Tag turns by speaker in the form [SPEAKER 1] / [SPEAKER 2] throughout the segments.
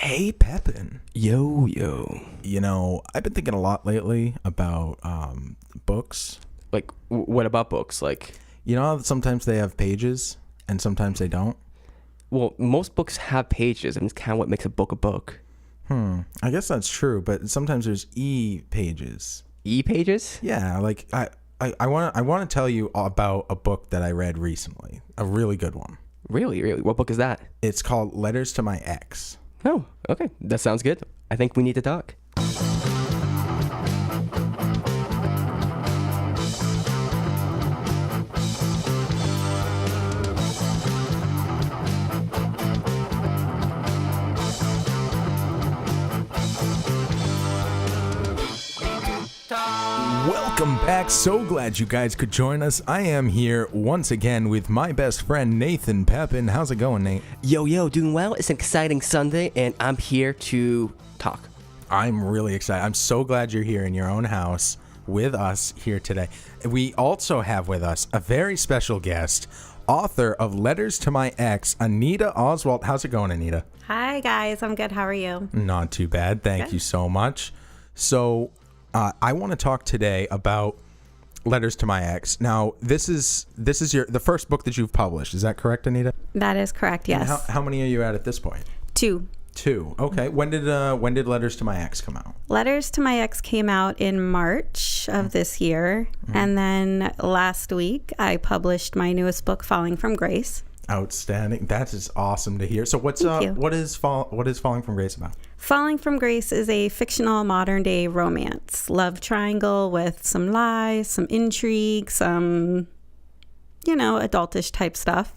[SPEAKER 1] Hey, Pepin.
[SPEAKER 2] Yo, yo.
[SPEAKER 1] I've been thinking a lot lately about books.
[SPEAKER 2] Like, what about books? Like,
[SPEAKER 1] How sometimes they have pages and sometimes they don't?
[SPEAKER 2] well, most books have pages, and it's kind of what makes a book a book.
[SPEAKER 1] I guess that's true, but sometimes there's e-pages.
[SPEAKER 2] E-pages?
[SPEAKER 1] Yeah, like I want to tell you about a book that I read recently. A really good one.
[SPEAKER 2] Really, really? What book is that?
[SPEAKER 1] It's called Letters to My Ex.
[SPEAKER 2] Oh, okay. That sounds good. I think we need to talk.
[SPEAKER 1] Welcome back. So glad you guys could join us. I am here once again with my best friend, Nathan Pepin. How's it going, Nate?
[SPEAKER 2] Yo, yo, doing well? It's an exciting Sunday, and I'm here to talk.
[SPEAKER 1] I'm really excited. I'm so glad you're here in your own house with us here today. We also have with us a very special guest, author of Letters to My Ex, Anita Oswald. How's it going, Anita?
[SPEAKER 3] Hi, guys. I'm good. How are you?
[SPEAKER 1] Not too bad. Thank you so much. So I want to talk today about Letters to My Ex. Now, this is the first book that you've published. Is that correct, Anita?
[SPEAKER 3] That is correct. Yes.
[SPEAKER 1] And how many are you at this point?
[SPEAKER 3] Two.
[SPEAKER 1] Okay. When did Letters to My Ex come out?
[SPEAKER 3] Letters to My Ex came out in March of this year. And then last week, I published my newest book, Falling from Grace.
[SPEAKER 1] Outstanding. That is awesome to hear. So what is Falling from Grace about?
[SPEAKER 3] Falling from Grace is a fictional modern day romance love triangle with some lies, some intrigue, some, adultish type stuff.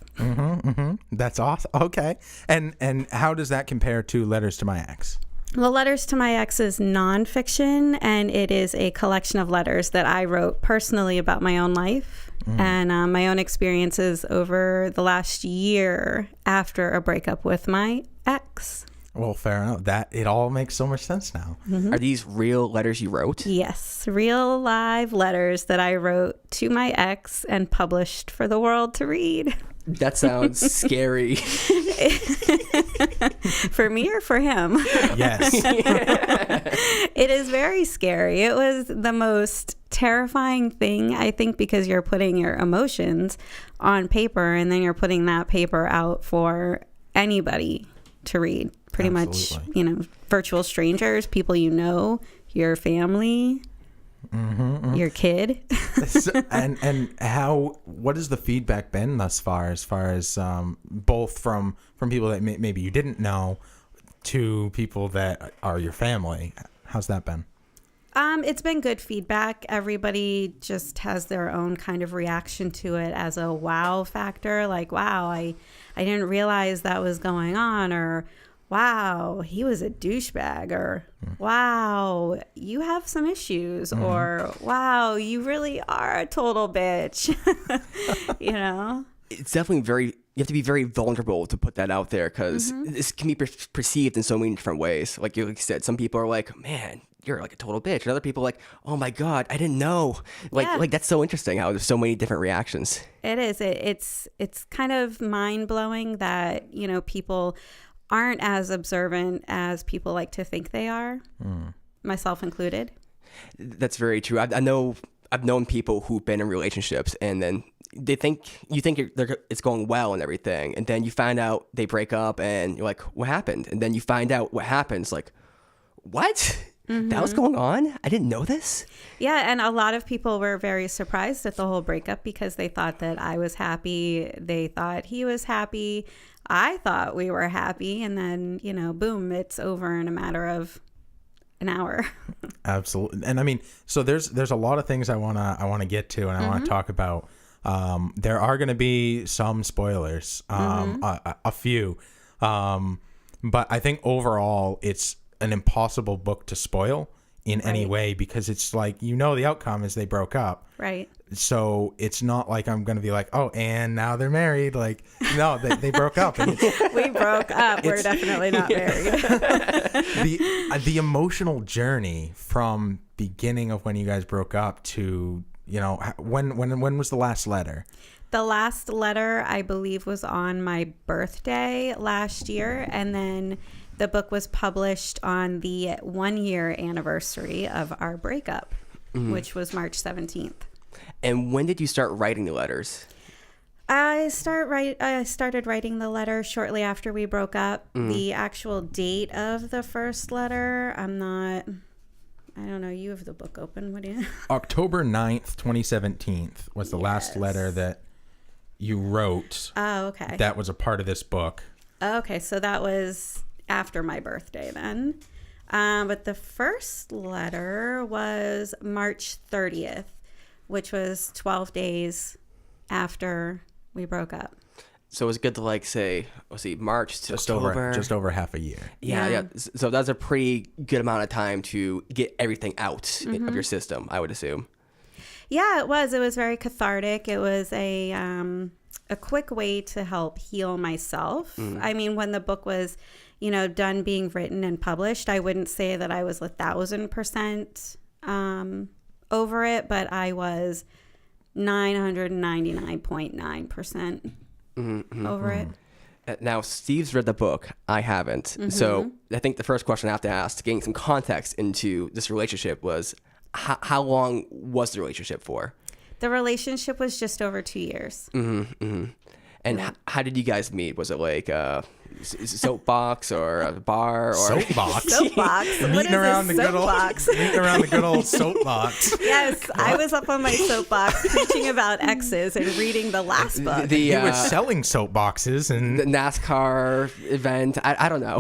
[SPEAKER 1] That's awesome. Okay. And how does that compare to Letters to My Ex?
[SPEAKER 3] Well, Letters to My Ex is nonfiction, and it is a collection of letters that I wrote personally about my own life and my own experiences over the last year after a breakup with my ex.
[SPEAKER 1] Well, fair enough. That it all makes so much sense now.
[SPEAKER 2] Are these real letters you wrote?
[SPEAKER 3] Yes, real live letters that I wrote to my ex and published for the world to read.
[SPEAKER 2] That sounds scary.
[SPEAKER 3] For me or for him?
[SPEAKER 1] Yes.
[SPEAKER 3] It is very scary. It was the most terrifying thing, I think, because you're putting your emotions on paper and then you're putting that paper out for anybody to read. Pretty
[SPEAKER 1] Absolutely.
[SPEAKER 3] much, virtual strangers, people your family, your kid.
[SPEAKER 1] and what has the feedback been thus far, as both from people that maybe you didn't know to people that are your family? How's that been?
[SPEAKER 3] It's been good feedback. Everybody just has their own kind of reaction to it as a wow factor. Like, wow, I didn't realize that was going on, or wow, he was a douchebag, or wow, you have some issues, or wow, you really are a total bitch.
[SPEAKER 2] It's definitely you have to be very vulnerable to put that out there, because this can be perceived in so many different ways. Like you said, some people are like, man, you're like a total bitch. And other people are like, oh my God, I didn't know. Like that's so interesting how there's so many different reactions.
[SPEAKER 3] It is. It's kind of mind blowing that, people aren't as observant as people like to think they are, myself included.
[SPEAKER 2] That's very true. I've known people who've been in relationships, and then you think it's going well and everything, and then you find out they break up, and you're like, what happened? And then you find out what happens, like, what? That was going on? I didn't know this?
[SPEAKER 3] Yeah, and a lot of people were very surprised at the whole breakup because they thought that I was happy. They thought he was happy. I thought we were happy. And then, boom, it's over in a matter of an hour.
[SPEAKER 1] Absolutely. And I mean, so there's a lot of things I want to get to, and I want to talk about. There are going to be some spoilers, a few. But I think overall it's an impossible book to spoil in any way, because it's like, the outcome is they broke up.
[SPEAKER 3] Right.
[SPEAKER 1] So it's not like I'm going to be like, oh, and now they're married. Like, no, they broke up. And
[SPEAKER 3] we broke up. We're definitely not married.
[SPEAKER 1] The emotional journey from beginning of when you guys broke up to, when was the last letter?
[SPEAKER 3] The last letter, I believe, was on my birthday last year. And then the book was published on the 1-year anniversary of our breakup, which was March 17th.
[SPEAKER 2] And when did you start writing the letters?
[SPEAKER 3] I started writing the letter shortly after we broke up. The actual date of the first letter, I don't know. You have the book open. What do you?
[SPEAKER 1] October 9th, 2017 was the last letter that you wrote.
[SPEAKER 3] Oh, okay.
[SPEAKER 1] That was a part of this book.
[SPEAKER 3] Okay, so that was after my birthday then. But the first letter was March 30th, which was 12 days after we broke up.
[SPEAKER 2] So it was good to like say, let's see, March to October.
[SPEAKER 1] Just over half a year.
[SPEAKER 2] Yeah. So that's a pretty good amount of time to get everything out of your system, I would assume.
[SPEAKER 3] Yeah, it was. It was very cathartic. It was a quick way to help heal myself. I mean, when the book was, done being written and published, I wouldn't say that I was 1,000% over it, but I was 999.9% over it.
[SPEAKER 2] Now, Steve's read the book. I haven't. So I think the first question I have to ask, getting some context into this relationship, was how long was the relationship for?
[SPEAKER 3] The relationship was just over 2 years.
[SPEAKER 2] And how did you guys meet? Was it like a soapbox or a bar? Or
[SPEAKER 1] Soapbox?
[SPEAKER 3] Soapbox? What
[SPEAKER 1] Meeting
[SPEAKER 3] is
[SPEAKER 1] around
[SPEAKER 3] a
[SPEAKER 1] the good old
[SPEAKER 3] soapbox?
[SPEAKER 1] meeting around the good old soapbox.
[SPEAKER 3] Yes, I was up on my soapbox preaching about exes and reading the last book.
[SPEAKER 1] He was selling soapboxes and
[SPEAKER 2] the NASCAR event. I don't know.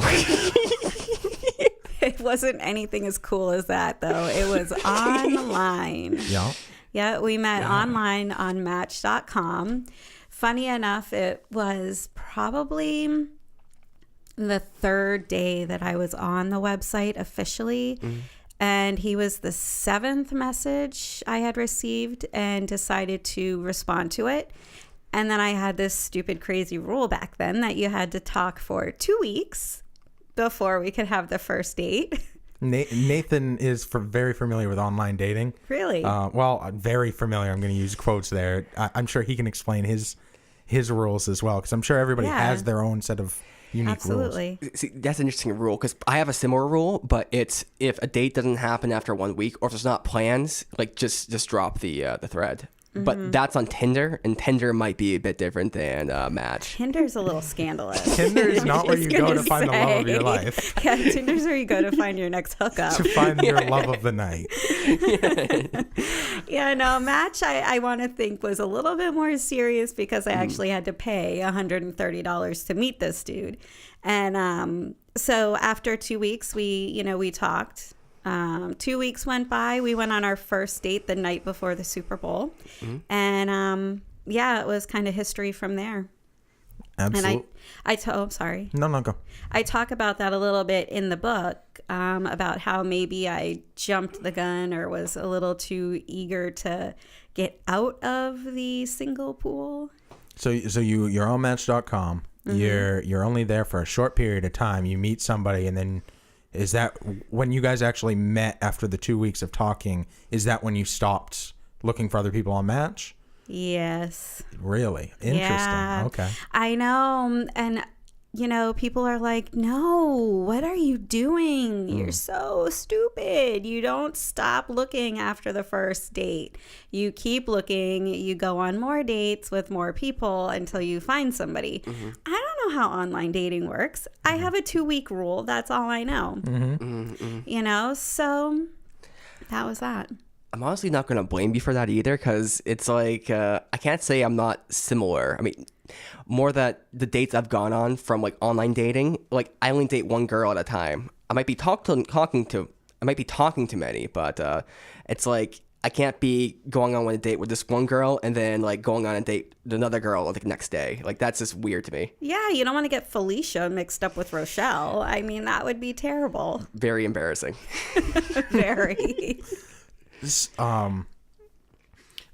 [SPEAKER 3] It wasn't anything as cool as that, though. It was online. Yeah, we met online on Match.com. Funny enough, it was probably the third day that I was on the website officially. And he was the 7th message I had received and decided to respond to it. And then I had this stupid, crazy rule back then that you had to talk for 2 weeks before we could have the first date.
[SPEAKER 1] Nathan is very familiar with online dating.
[SPEAKER 3] Really?
[SPEAKER 1] Well, very familiar. I'm going to use quotes there. I'm sure he can explain his rules as well, because I'm sure everybody has their own set of unique rules.
[SPEAKER 2] See, that's an interesting rule, because I have a similar rule, but it's if a date doesn't happen after 1 week, or if there's not plans, like just drop the thread. But that's on Tinder, and Tinder might be a bit different than Match.
[SPEAKER 3] Tinder's a little scandalous.
[SPEAKER 1] Tinder is not where you go to find the love of your life.
[SPEAKER 3] Yeah, Tinder's where you go to find your next hookup.
[SPEAKER 1] To find your love of the night.
[SPEAKER 3] Yeah, no, Match, I want to think was a little bit more serious, because I actually had to pay $130 to meet this dude. And so after 2 weeks, we talked. 2 weeks went by. We went on our first date the night before the Super Bowl. And it was kind of history from there.
[SPEAKER 1] Absolutely.
[SPEAKER 3] And I'm sorry.
[SPEAKER 1] No, go.
[SPEAKER 3] I talk about that a little bit in the book, about how maybe I jumped the gun or was a little too eager to get out of the single pool. So
[SPEAKER 1] you're on Match.com. You're only there for a short period of time. You meet somebody, and then is that when you guys actually met after the 2 weeks of talking? Is that when you stopped looking for other people on Match?
[SPEAKER 3] Yes.
[SPEAKER 1] Really? Interesting.
[SPEAKER 3] Yeah,
[SPEAKER 1] okay.
[SPEAKER 3] I know. And, people are like, no, what are you doing? You're so stupid. You don't stop looking after the first date. You keep looking. You go on more dates with more people until you find somebody. I don't know how online dating works. I have a 2-week rule. That's all I know. So that was that.
[SPEAKER 2] I'm honestly not going to blame you for that either, because it's like, I can't say I'm not similar. I mean, more that the dates I've gone on from like online dating, like I only date one girl at a time. I might be talking to many, but it's like I can't be going on a date with this one girl and then like going on a date with another girl like the next day. Like that's just weird to me.
[SPEAKER 3] Yeah, you don't want to get Felicia mixed up with Rochelle. I mean, that would be terrible.
[SPEAKER 2] Very embarrassing.
[SPEAKER 3] Very.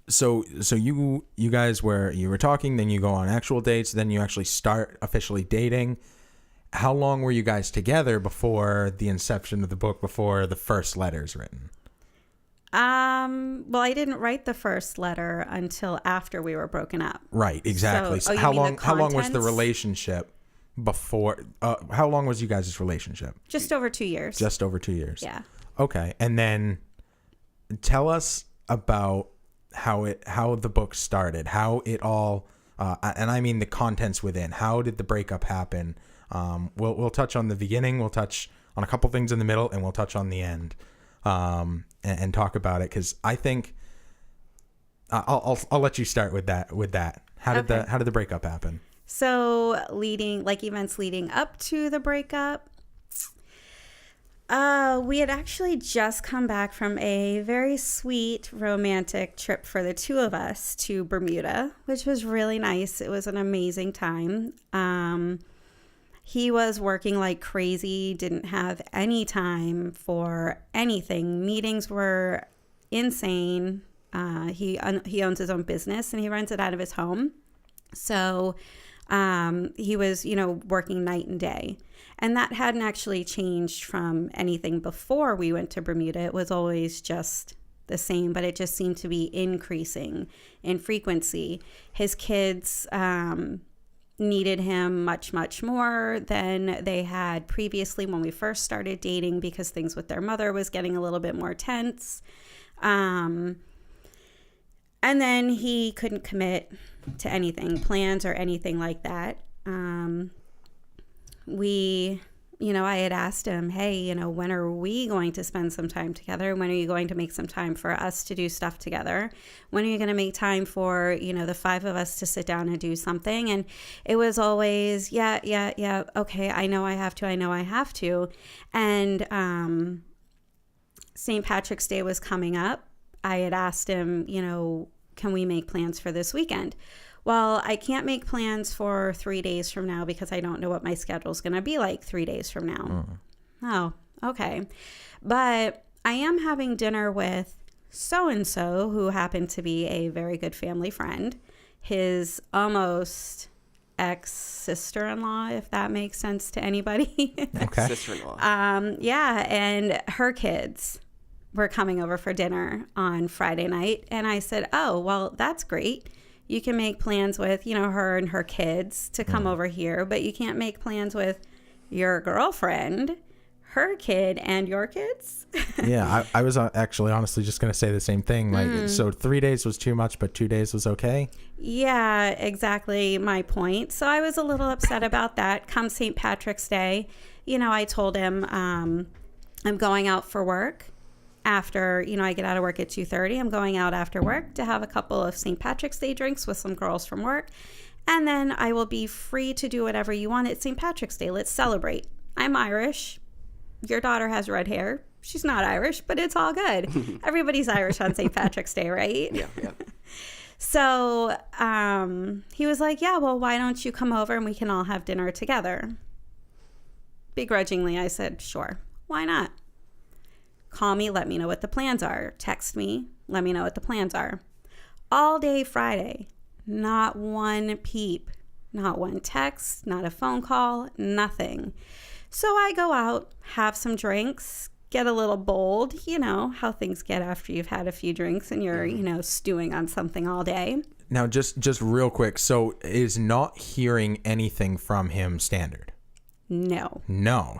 [SPEAKER 1] So you guys were talking, then you go on actual dates, then you actually start officially dating. How long were you guys together before the inception of the book, before the first letters written?
[SPEAKER 3] Well, I didn't write the first letter until after we were broken up.
[SPEAKER 1] Right, exactly.
[SPEAKER 3] So,
[SPEAKER 1] How
[SPEAKER 3] you mean the
[SPEAKER 1] long was the
[SPEAKER 3] contents?
[SPEAKER 1] relationship before? How long was you guys' relationship?
[SPEAKER 3] Just over 2 years.
[SPEAKER 1] Just over 2 years.
[SPEAKER 3] Yeah.
[SPEAKER 1] Okay, and then tell us about how the book started, how it all, and I mean the contents within. How did the breakup happen? We'll touch on the beginning. We'll touch on a couple things in the middle, and we'll touch on the end, and talk about it, because I think I'll let you start with that. How did the breakup happen?
[SPEAKER 3] So events leading up to the breakup, we had actually just come back from a very sweet romantic trip for the two of us to Bermuda, which was really nice. It was an amazing time. He was working like crazy, didn't have any time for anything. Meetings were insane. He owns his own business and he runs it out of his home. So he was, working night and day. And that hadn't actually changed from anything before we went to Bermuda. It was always just the same, but it just seemed to be increasing in frequency. His kids needed him much, much more than they had previously when we first started dating, because things with their mother was getting a little bit more tense. And then he couldn't commit to anything, plans or anything like that. I had asked him, hey, when are we going to spend some time together? When are you going to make some time for us to do stuff together? When are you going to make time for, the five of us to sit down and do something? And it was always, yeah. Okay, I know I have to. And St. Patrick's Day was coming up. I had asked him, can we make plans for this weekend? Well, I can't make plans for 3 days from now because I don't know what my schedule is going to be like 3 days from now. Oh, okay. But I am having dinner with so-and-so, who happened to be a very good family friend, his almost ex-sister-in-law, if that makes sense to anybody.
[SPEAKER 1] Okay.
[SPEAKER 2] Sister-in-law.
[SPEAKER 3] Yeah, and her kids were coming over for dinner on Friday night. And I said, oh, well, that's great. You can make plans with, her and her kids to come over here, but you can't make plans with your girlfriend, her kid, and your kids.
[SPEAKER 1] Yeah, I was actually honestly just going to say the same thing. Like, so 3 days was too much, but 2 days was okay?
[SPEAKER 3] Yeah, exactly my point. So I was a little upset about that. Come St. Patrick's Day, I told him I'm going out for work. After, I get out of work at 2:30, I'm going out after work to have a couple of St. Patrick's Day drinks with some girls from work. And then I will be free to do whatever you want at St. Patrick's Day. Let's celebrate. I'm Irish. Your daughter has red hair. She's not Irish, but it's all good. Everybody's Irish on St. Patrick's Day, right?
[SPEAKER 2] Yeah.
[SPEAKER 3] So he was like, yeah, well, why don't you come over and we can all have dinner together? Begrudgingly, I said, sure. Why not? Call me, let me know what the plans are. Text me, let me know what the plans are. All day Friday, not one peep, not one text, not a phone call, nothing. So I go out, have some drinks, get a little bold, how things get after you've had a few drinks and you're, stewing on something all day.
[SPEAKER 1] Now, just real quick, so is not hearing anything from him standard?
[SPEAKER 3] No.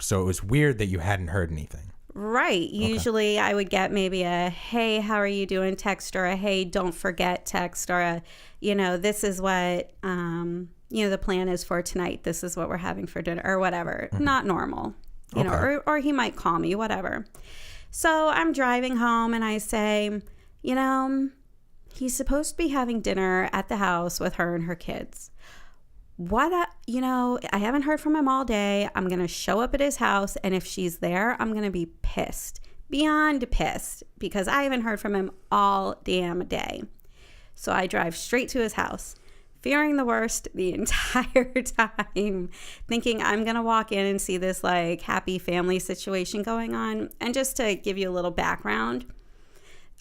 [SPEAKER 1] So it was weird that you hadn't heard anything.
[SPEAKER 3] Right. Usually I would get maybe a, hey, how are you doing text, or a, hey, don't forget text, or a, this is what, the plan is for tonight. This is what we're having for dinner, or whatever. Not normal, or he might call me, whatever. So I'm driving home and I say, he's supposed to be having dinner at the house with her and her kids. I haven't heard from him all day. I'm going to show up at his house, and if she's there, I'm going to be pissed, beyond pissed, because I haven't heard from him all damn day. So I drive straight to his house, fearing the worst the entire time, thinking I'm going to walk in and see this like happy family situation going on. And just to give you a little background,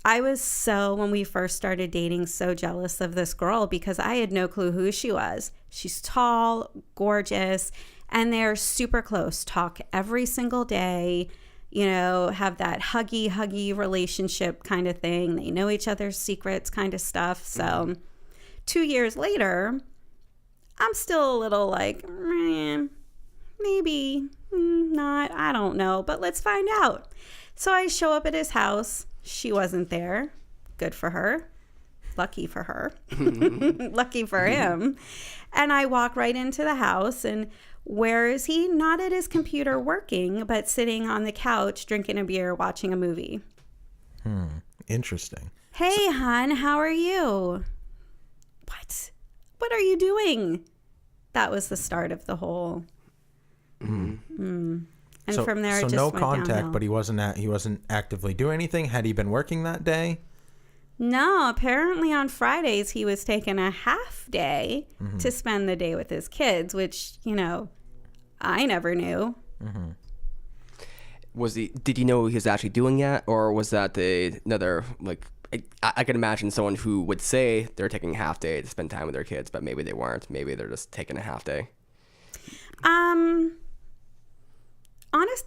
[SPEAKER 3] I was when we first started dating, so jealous of this girl because I had no clue who she was. She's tall, gorgeous, and they're super close, talk every single day, have that huggy relationship kind of thing. They know each other's secrets kind of stuff. So 2 years later, I'm still a little like, maybe not. I don't know, but let's find out. So I show up at his house. She wasn't there. Good for her. Lucky for her. Lucky for him. And I walk right into the house, and where is he? Not at his computer working, but sitting on the couch, drinking a beer, watching a movie.
[SPEAKER 1] Interesting.
[SPEAKER 3] Hey, hon, how are you? What are you doing? That was the start of the whole. And from there, it just
[SPEAKER 1] no
[SPEAKER 3] went
[SPEAKER 1] contact,
[SPEAKER 3] downhill.
[SPEAKER 1] but he wasn't actively doing anything. Had he been working that day?
[SPEAKER 3] No, apparently on Fridays he was taking a half day to spend the day with his kids, which, I never knew.
[SPEAKER 2] Did you know he was actually doing that, or was that another, like, I can imagine someone who would say they're taking a half day to spend time with their kids, but maybe they weren't. Maybe they're just taking a half day.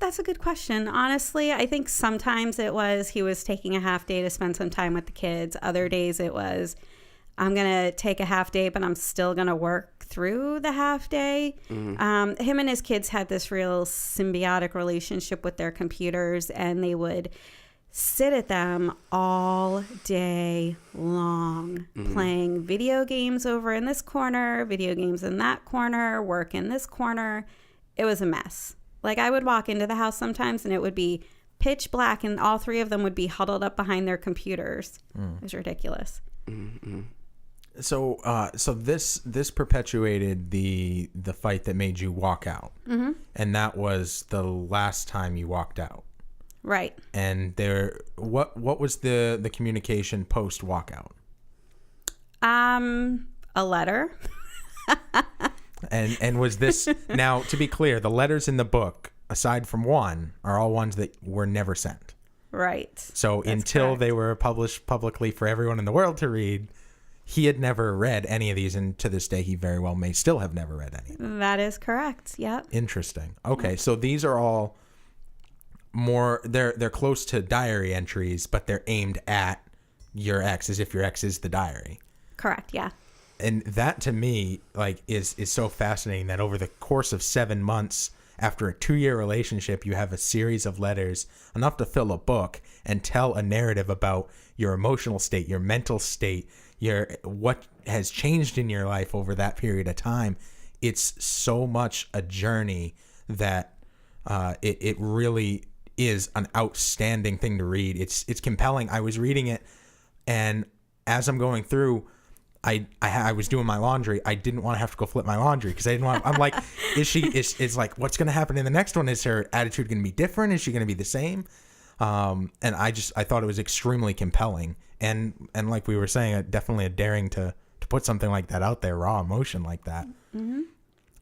[SPEAKER 3] That's a good question. Honestly, I think sometimes it was he was taking a half day to spend some time with the kids. Other days it was, I'm going to take a half day, but I'm still going to work through the half day. Him and his kids had this real symbiotic relationship with their computers, and they would sit at them all day long, playing video games over in this corner, video games in that corner, work in this corner. It was a mess. Like, I would walk into the house sometimes and it would be pitch black, and all three of them would be huddled up behind their computers. It was ridiculous.
[SPEAKER 1] So this perpetuated the fight that made you walk out, and that was the last time you walked out.
[SPEAKER 3] Right.
[SPEAKER 1] And what was the communication post walkout?
[SPEAKER 3] A letter.
[SPEAKER 1] And was this, now to be clear, the letters in the book, aside from one, are all ones that were never sent.
[SPEAKER 3] Right.
[SPEAKER 1] So
[SPEAKER 3] That's
[SPEAKER 1] until
[SPEAKER 3] correct.
[SPEAKER 1] they were published publicly for everyone in the world to read, he had never read any of these, and to this day he very well may still have never read any of them.
[SPEAKER 3] That is correct. Yep.
[SPEAKER 1] Interesting. Okay, so these are all more, they're close to diary entries, but they're aimed at your ex, as if your ex is the diary.
[SPEAKER 3] Correct. Yeah.
[SPEAKER 1] And that to me, like, is so fascinating that over the course of 7 months, after a 2-year relationship, you have a series of letters, enough to fill a book and tell a narrative about your emotional state, your mental state, what has changed in your life over that period of time. It's so much a journey that it really is an outstanding thing to read. It's compelling. I was reading it, and as I'm going through, I was doing my laundry. I didn't want to have to go flip my laundry because I didn't want. I'm like, is like, what's going to happen in the next one? Is her attitude going to be different? Is she going to be the same? And I thought it was extremely compelling, and like we were saying, definitely a daring to put something like that out there, raw emotion like that.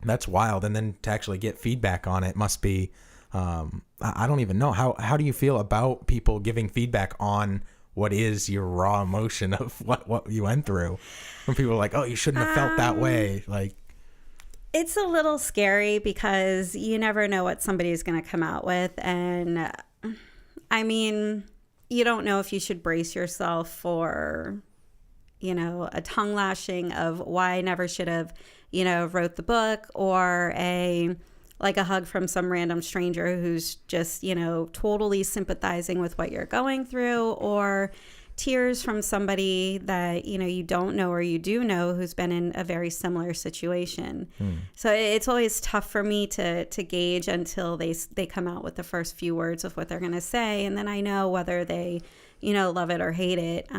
[SPEAKER 1] That's wild. And then to actually get feedback on it must be, I don't even know how do you feel about people giving feedback on what is your raw emotion of what you went through, when people are like, oh, you shouldn't have felt that way. Like,
[SPEAKER 3] it's a little scary because you never know what somebody's going to come out with. And I mean, you don't know if you should brace yourself for, a tongue lashing of why I never should have, wrote the book, or a hug from some random stranger who's just, totally sympathizing with what you're going through, or tears from somebody that, you don't know or you do know who's been in a very similar situation. So it's always tough for me to gauge until they come out with the first few words of what they're going to say. And then I know whether they, love it or hate it.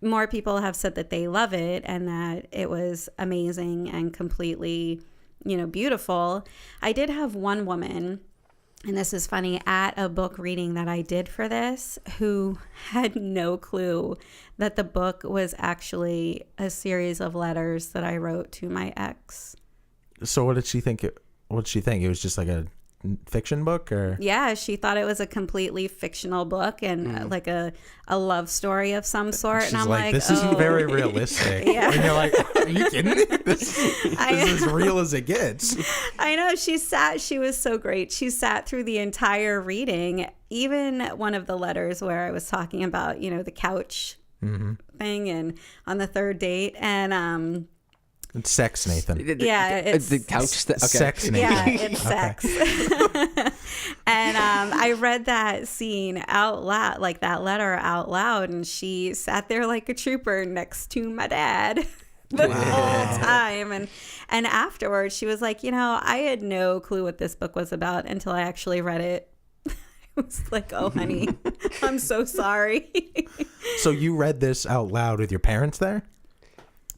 [SPEAKER 3] More people have said that they love it and that it was amazing and completely beautiful. I did have one woman, and this is funny, at a book reading that I did for this, who had no clue that the book was actually a series of letters that I wrote to my ex.
[SPEAKER 1] so what did she think? It was just like a fiction book, or?
[SPEAKER 3] Yeah, she thought it was a completely fictional book and like a love story of some sort.
[SPEAKER 1] She's
[SPEAKER 3] and I'm like,
[SPEAKER 1] this isn't very realistic.
[SPEAKER 3] Yeah.
[SPEAKER 1] And you're like, Are you kidding me? This is as real as it gets.
[SPEAKER 3] I know. She was so great. She sat through the entire reading, even one of the letters where I was talking about, the couch thing and on the third date. And
[SPEAKER 1] it's sex, Nathan.
[SPEAKER 3] Yeah, it's
[SPEAKER 2] the couch. Okay.
[SPEAKER 1] Sex, Nathan.
[SPEAKER 3] Yeah, it's sex. And I read that scene out loud, like that letter out loud, and she sat there like a trooper next to my dad the whole time. And afterwards, she was like, I had no clue what this book was about until I actually read it. I was like, oh, honey, I'm so sorry.
[SPEAKER 1] So you read this out loud with your parents there?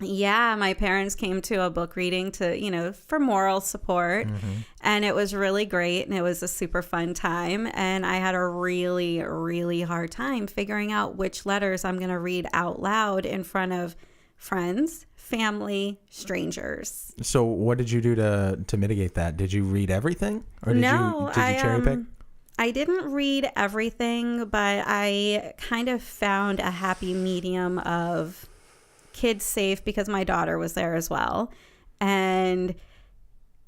[SPEAKER 3] Yeah, my parents came to a book reading for moral support, and it was really great, and it was a super fun time, and I had a really, really hard time figuring out which letters I'm going to read out loud in front of friends, family, strangers.
[SPEAKER 1] So what did you do to mitigate that? Did you read everything, or did you cherry pick?
[SPEAKER 3] I didn't read everything, but I kind of found a happy medium of kids safe, because my daughter was there as well, and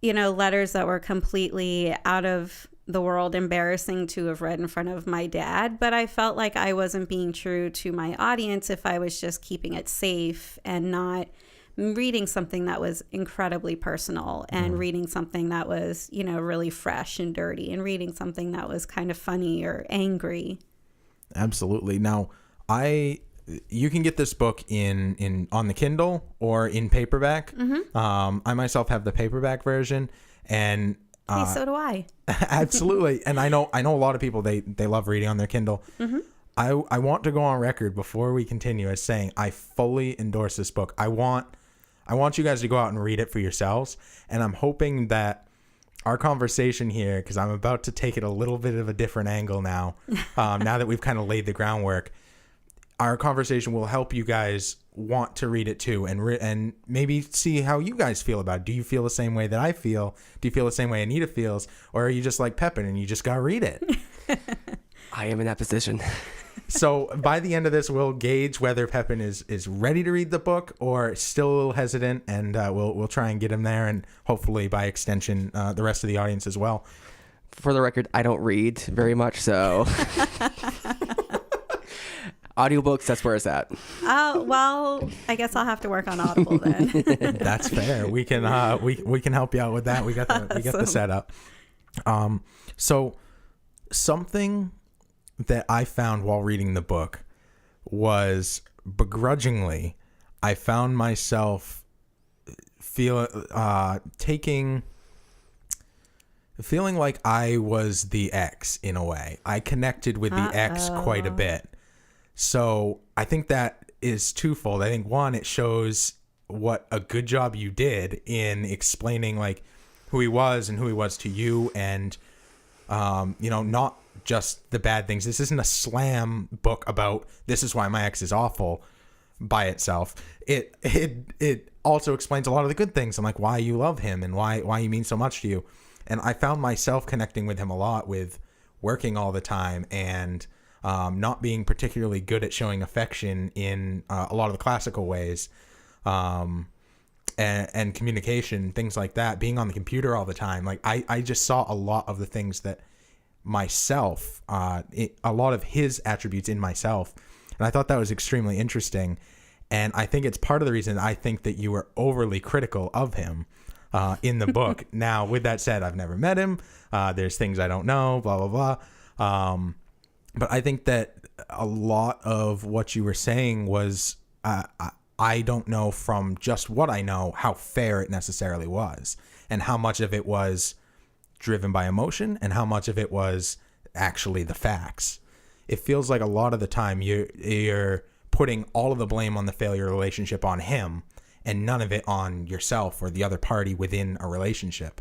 [SPEAKER 3] letters that were completely out of the world, embarrassing to have read in front of my dad, but I felt like I wasn't being true to my audience if I was just keeping it safe and not reading something that was incredibly personal, and reading something that was really fresh and dirty, and reading something that was kind of funny or angry.
[SPEAKER 1] Absolutely. Now, you can get this book in on the Kindle or in paperback. I myself have the paperback version, and
[SPEAKER 3] hey, so do I.
[SPEAKER 1] Absolutely. And I know a lot of people, they love reading on their Kindle. I want to go on record before we continue as saying I fully endorse this book. I want you guys to go out and read it for yourselves, and I'm hoping that our conversation here, because I'm about to take it a little bit of a different angle now, now that we've kind of laid the groundwork. Our conversation will help you guys want to read it too, and maybe see how you guys feel about it. Do you feel the same way that I feel? Do you feel the same way Anita feels? Or are you just like Pepin and you just got to read it?
[SPEAKER 2] I am in that position.
[SPEAKER 1] So by the end of this, we'll gauge whether Pepin is ready to read the book or still a little hesitant, and we'll try and get him there, and hopefully by extension, the rest of the audience as well.
[SPEAKER 2] For the record, I don't read very much, so... Audiobooks, that's where it's at.
[SPEAKER 3] Oh, well, I guess I'll have to work on Audible then.
[SPEAKER 1] That's fair. We can we can help you out with that. We got the setup. So something that I found while reading the book was, begrudgingly, I found myself feeling like I was the ex in a way. I connected with the ex quite a bit. So I think that is twofold. I think, one, it shows what a good job you did in explaining like who he was and who he was to you, and not just the bad things. This isn't a slam book about this is why my ex is awful by itself. It also explains a lot of the good things and like why you love him and why he means so much to you. And I found myself connecting with him a lot with working all the time and not being particularly good at showing affection in a lot of the classical ways, and communication, things like that, being on the computer all the time. Like I just saw a lot of the things that myself, a lot of his attributes in myself. And I thought that was extremely interesting. And I think it's part of the reason I think that you were overly critical of him in the book. Now, with that said, I've never met him. There's things I don't know, blah, blah, blah. But I think that a lot of what you were saying was, I don't know from just what I know how fair it necessarily was, and how much of it was driven by emotion and how much of it was actually the facts. It feels like a lot of the time you're putting all of the blame on the failure relationship on him and none of it on yourself or the other party within a relationship.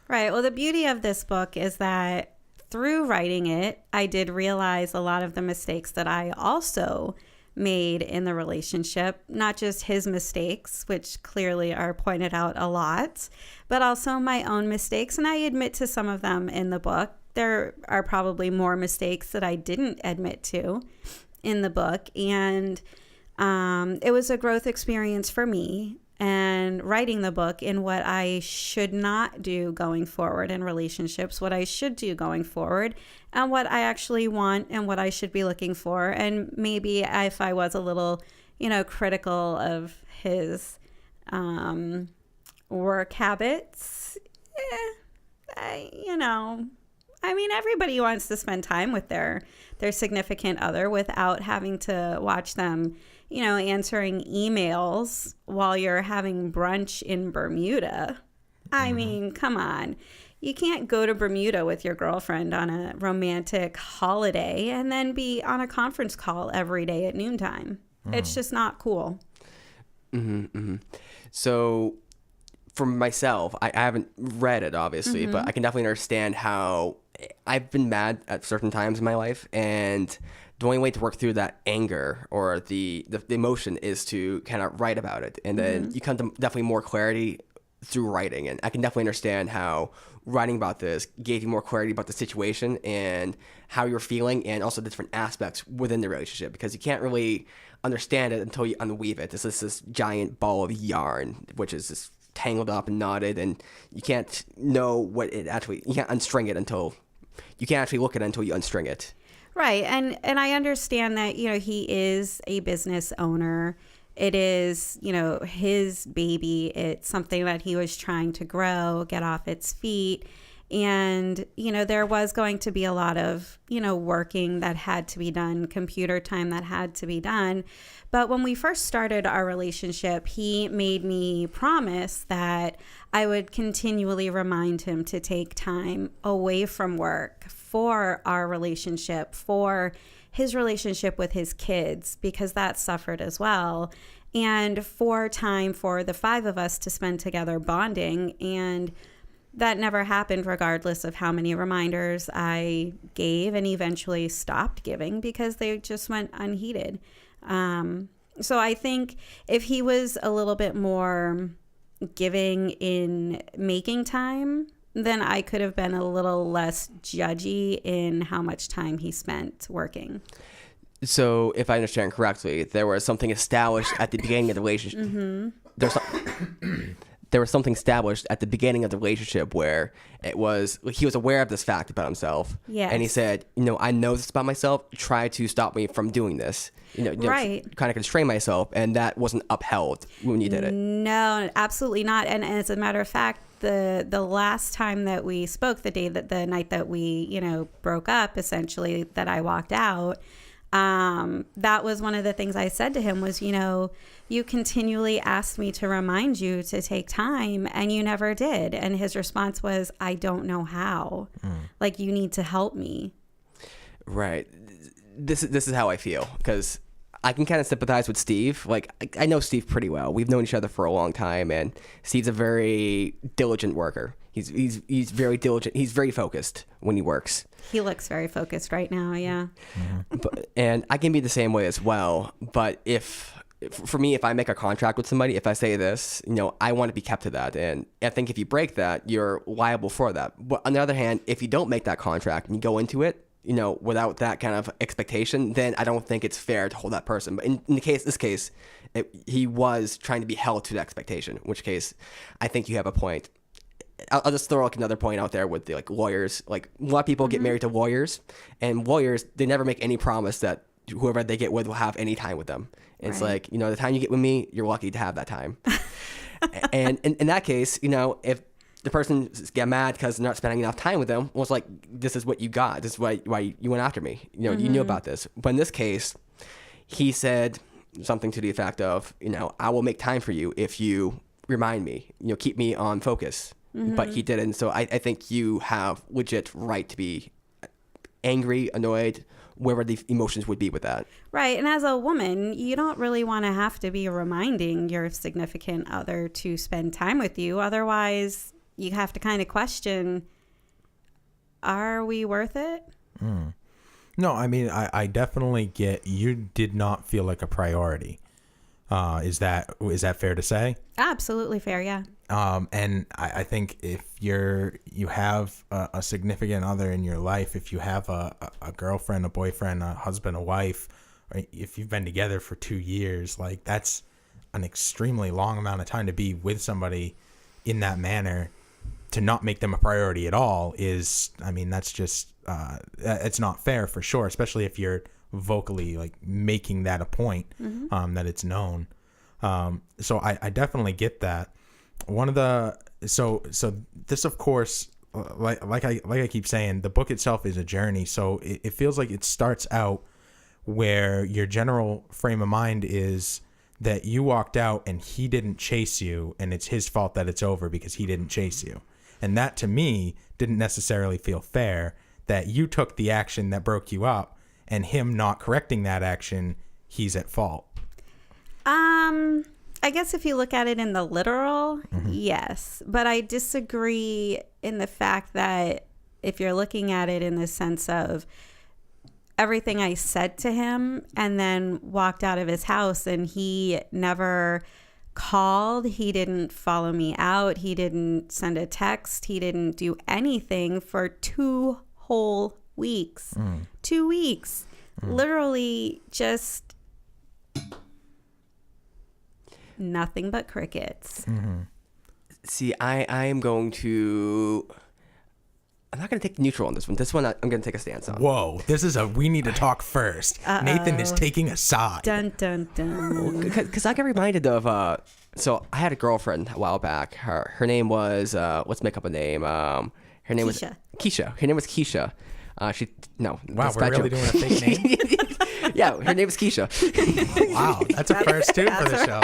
[SPEAKER 3] Right. Well, the beauty of this book is that through writing it, I did realize a lot of the mistakes that I also made in the relationship, not just his mistakes, which clearly are pointed out a lot, but also my own mistakes. And I admit to some of them in the book. There are probably more mistakes that I didn't admit to in the book. And it was a growth experience for me. and writing the book in what I should not do going forward in relationships, what I should do going forward, and what I actually want and what I should be looking for. And maybe if I was a little, critical of his work habits, everybody wants to spend time with their significant other without having to watch them, answering emails while you're having brunch in Bermuda. I mean, come on. You can't go to Bermuda with your girlfriend on a romantic holiday and then be on a conference call every day at noontime. It's just not cool.
[SPEAKER 2] So for myself, I haven't read it, obviously, but I can definitely understand how I've been mad at certain times in my life, and the only way to work through that anger or the emotion is to kind of write about it. And then you come to definitely more clarity through writing. And I can definitely understand how writing about this gave you more clarity about the situation and how you're feeling, and also the different aspects within the relationship, because you can't really understand it until you unweave it. It's just this giant ball of yarn, which is just tangled up and knotted, and you can't know what it actually, you can't unstring it until, you can't actually look at it until you unstring it.
[SPEAKER 3] Right. And I understand that, he is a business owner. It is, his baby. It's something that he was trying to grow, get off its feet. And, there was going to be a lot of, working that had to be done, computer time that had to be done. But when we first started our relationship, he made me promise that I would continually remind him to take time away from work for our relationship, for his relationship with his kids, because that suffered as well. And for time for the 5 of us to spend together bonding. And that never happened, regardless of how many reminders I gave and eventually stopped giving because they just went unheeded. So I think if he was a little bit more giving in making time, then I could have been a little less judgy in how much time he spent working.
[SPEAKER 2] So if I understand correctly, there was something established at the beginning of the relationship. There was something established at the beginning of the relationship where it was, like, he was aware of this fact about himself.
[SPEAKER 3] Yes.
[SPEAKER 2] And he said, I know this about myself. Try to stop me from doing this.
[SPEAKER 3] Right.
[SPEAKER 2] Kind of constrain myself. And that wasn't upheld when you did it.
[SPEAKER 3] No, absolutely not. And as a matter of fact, the last time that we spoke, the night that we, broke up, essentially, that I walked out, that was one of the things I said to him was, you continually asked me to remind you to take time and you never did. And his response was, I don't know how. Like, you need to help me. Right.
[SPEAKER 2] This is how I feel, because I can kind of sympathize with Steve. Like, I know Steve pretty well. We've known each other for a long time, and Steve's a very diligent worker. He's very diligent. He's very focused when he works.
[SPEAKER 3] He looks very focused right now, yeah.
[SPEAKER 2] And I can be the same way as well. But for me, if I make a contract with somebody, if I say this, I want to be kept to that. And I think if you break that, you're liable for that. But on the other hand, if you don't make that contract and you go into it, without that kind of expectation, then I don't think it's fair to hold that person. But in this case, he was trying to be held to the expectation, in which case I think you have a point. I'll just throw another point out there with the lawyers. Like, a lot of people get married to lawyers, and lawyers, they never make any promise that whoever they get with will have any time with them. And it's like, the time you get with me, you're lucky to have that time. And in that case, if the person get mad because they're not spending enough time with them, well, it's like, this is what you got. This is why you went after me. You knew about this. But in this case, he said something to the effect of, I will make time for you if you remind me, keep me on focus. But he didn't. So I think you have legit right to be angry, annoyed, wherever the emotions would be with that.
[SPEAKER 3] Right. And as a woman, you don't really want to have to be reminding your significant other to spend time with you. Otherwise, you have to kind of question, are we worth it?
[SPEAKER 1] No, I mean, I definitely get you did not feel like a priority. Is that fair to say?
[SPEAKER 3] Absolutely fair, yeah.
[SPEAKER 1] And I think if you have a significant other in your life, if you have a girlfriend, a boyfriend, a husband, a wife, or if you've been together for 2 years, like, that's an extremely long amount of time to be with somebody in that manner, to not make them a priority at all is, I mean, that's just, it's not fair for sure, especially if you're vocally like making that a point, that it's known. So I definitely get that. One of the, so this, of course, like I keep saying, the book itself is a journey. So it feels like it starts out where your general frame of mind is that you walked out and he didn't chase you, and it's his fault that it's over because he didn't chase you. And that, to me, didn't necessarily feel fair, that you took the action that broke you up, and him not correcting that action, he's at fault.
[SPEAKER 3] I guess if you look at it in the literal, yes. But I disagree in the fact that if you're looking at it in the sense of everything I said to him and then walked out of his house, and he never called, he didn't follow me out, he didn't send a text, he didn't do anything for 2 whole weeks. 2 weeks. Literally just nothing but crickets.
[SPEAKER 2] See, I'm not going to take neutral on this one. This one I'm going to take a stance on.
[SPEAKER 1] Whoa, this is we need to talk first. Nathan is taking a side.
[SPEAKER 3] Dun, dun, dun.
[SPEAKER 2] Because I get reminded of, so I had a girlfriend a while back. Her name was, let's make up a name. Her name was Keisha. Her name was Keisha.
[SPEAKER 1] Wow, we're really doing a fake name?
[SPEAKER 2] Yeah, her name is Keisha.
[SPEAKER 1] Wow, that's a first too for the show.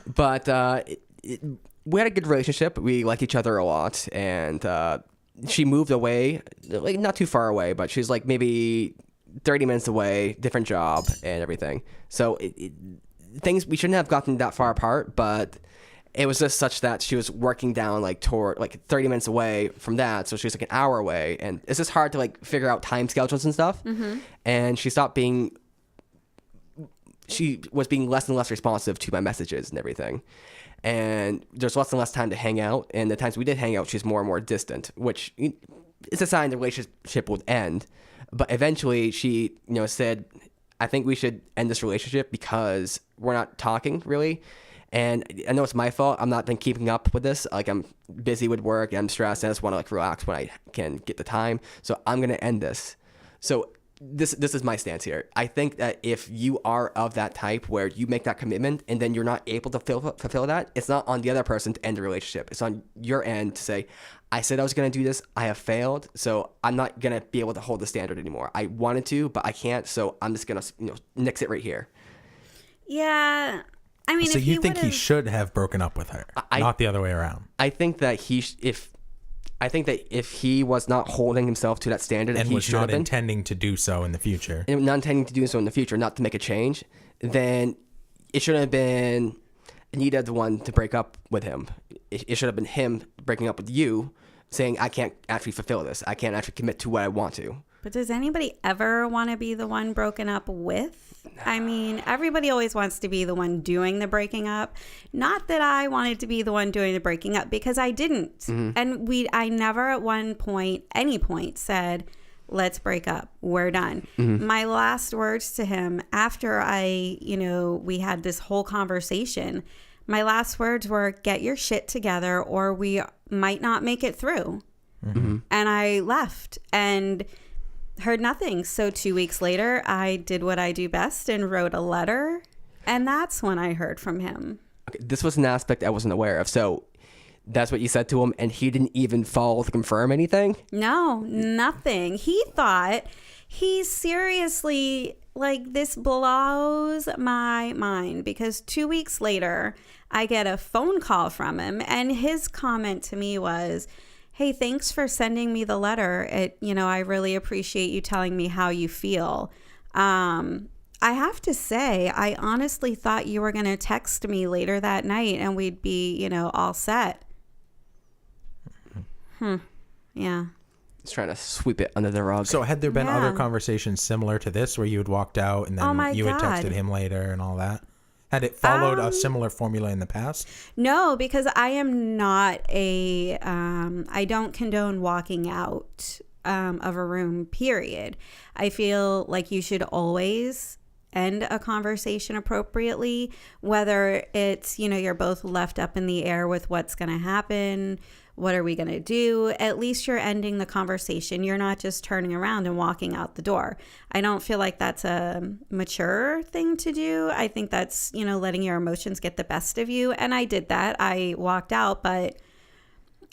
[SPEAKER 2] But we had a good relationship. We liked each other a lot, and she moved away, like not too far away, but she's like maybe 30 minutes away, different job and everything. So things, we shouldn't have gotten that far apart, but it was just such that she was working down like toward like 30 minutes away from that, so she was like an hour away, and it's just hard to like figure out time schedules and stuff. And she was being less and less responsive to my messages and everything, and there's less and less time to hang out, and the times we did hang out, she's more and more distant, which is a sign the relationship would end. But eventually she said, I think we should end this relationship because we're not talking really. And I know it's my fault. I'm not been keeping up with this. Like, I'm busy with work and I'm stressed, and I just want to like relax when I can get the time. So I'm going to end this. So this is my stance here. I think that if you are of that type where you make that commitment and then you're not able to fulfill that, it's not on the other person to end the relationship. It's on your end to say, I said I was going to do this. I have failed. So I'm not going to be able to hold the standard anymore. I wanted to, but I can't. So I'm just going to nix it right here.
[SPEAKER 3] Yeah. I mean,
[SPEAKER 1] so you think he should have broken up with her, not the other way around?
[SPEAKER 2] I think that if he was not holding himself to that standard,
[SPEAKER 1] and
[SPEAKER 2] he
[SPEAKER 1] was not intending to do so in the future,
[SPEAKER 2] not to make a change, then it shouldn't have been Anita the one to break up with him. It should have been him breaking up with you, saying, I can't actually fulfill this. I can't actually commit to what I want to.
[SPEAKER 3] But does anybody ever want to be the one broken up with? I mean, everybody always wants to be the one doing the breaking up. Not that I wanted to be the one doing the breaking up, because I didn't. And I never at any point said, let's break up. We're done. My last words to him after we had this whole conversation, my last words were, get your shit together or we might not make it through. And I left and heard nothing. So 2 weeks later, I did what I do best and wrote a letter. And that's when I heard from him.
[SPEAKER 2] Okay, this was an aspect I wasn't aware of. So that's what you said to him, and he didn't even follow to confirm anything?
[SPEAKER 3] No, nothing. He thought, he seriously, like, this blows my mind, because 2 weeks later, I get a phone call from him, and his comment to me was, hey, thanks for sending me the letter. I really appreciate you telling me how you feel. I have to say, I honestly thought you were going to text me later that night and we'd be, all set. Yeah.
[SPEAKER 2] Just trying to sweep it under the rug.
[SPEAKER 1] So had there been other conversations similar to this where you had walked out and then you had texted him later and all that? Had it followed a similar formula in the past?
[SPEAKER 3] No, because I am not I don't condone walking out of a room, period. I feel like you should always end a conversation appropriately, whether it's, you're both left up in the air with what's going to happen. What are we going to do? At least you're ending the conversation. You're not just turning around and walking out the door. I don't feel like that's a mature thing to do. I think that's, letting your emotions get the best of you. And I did that. I walked out, but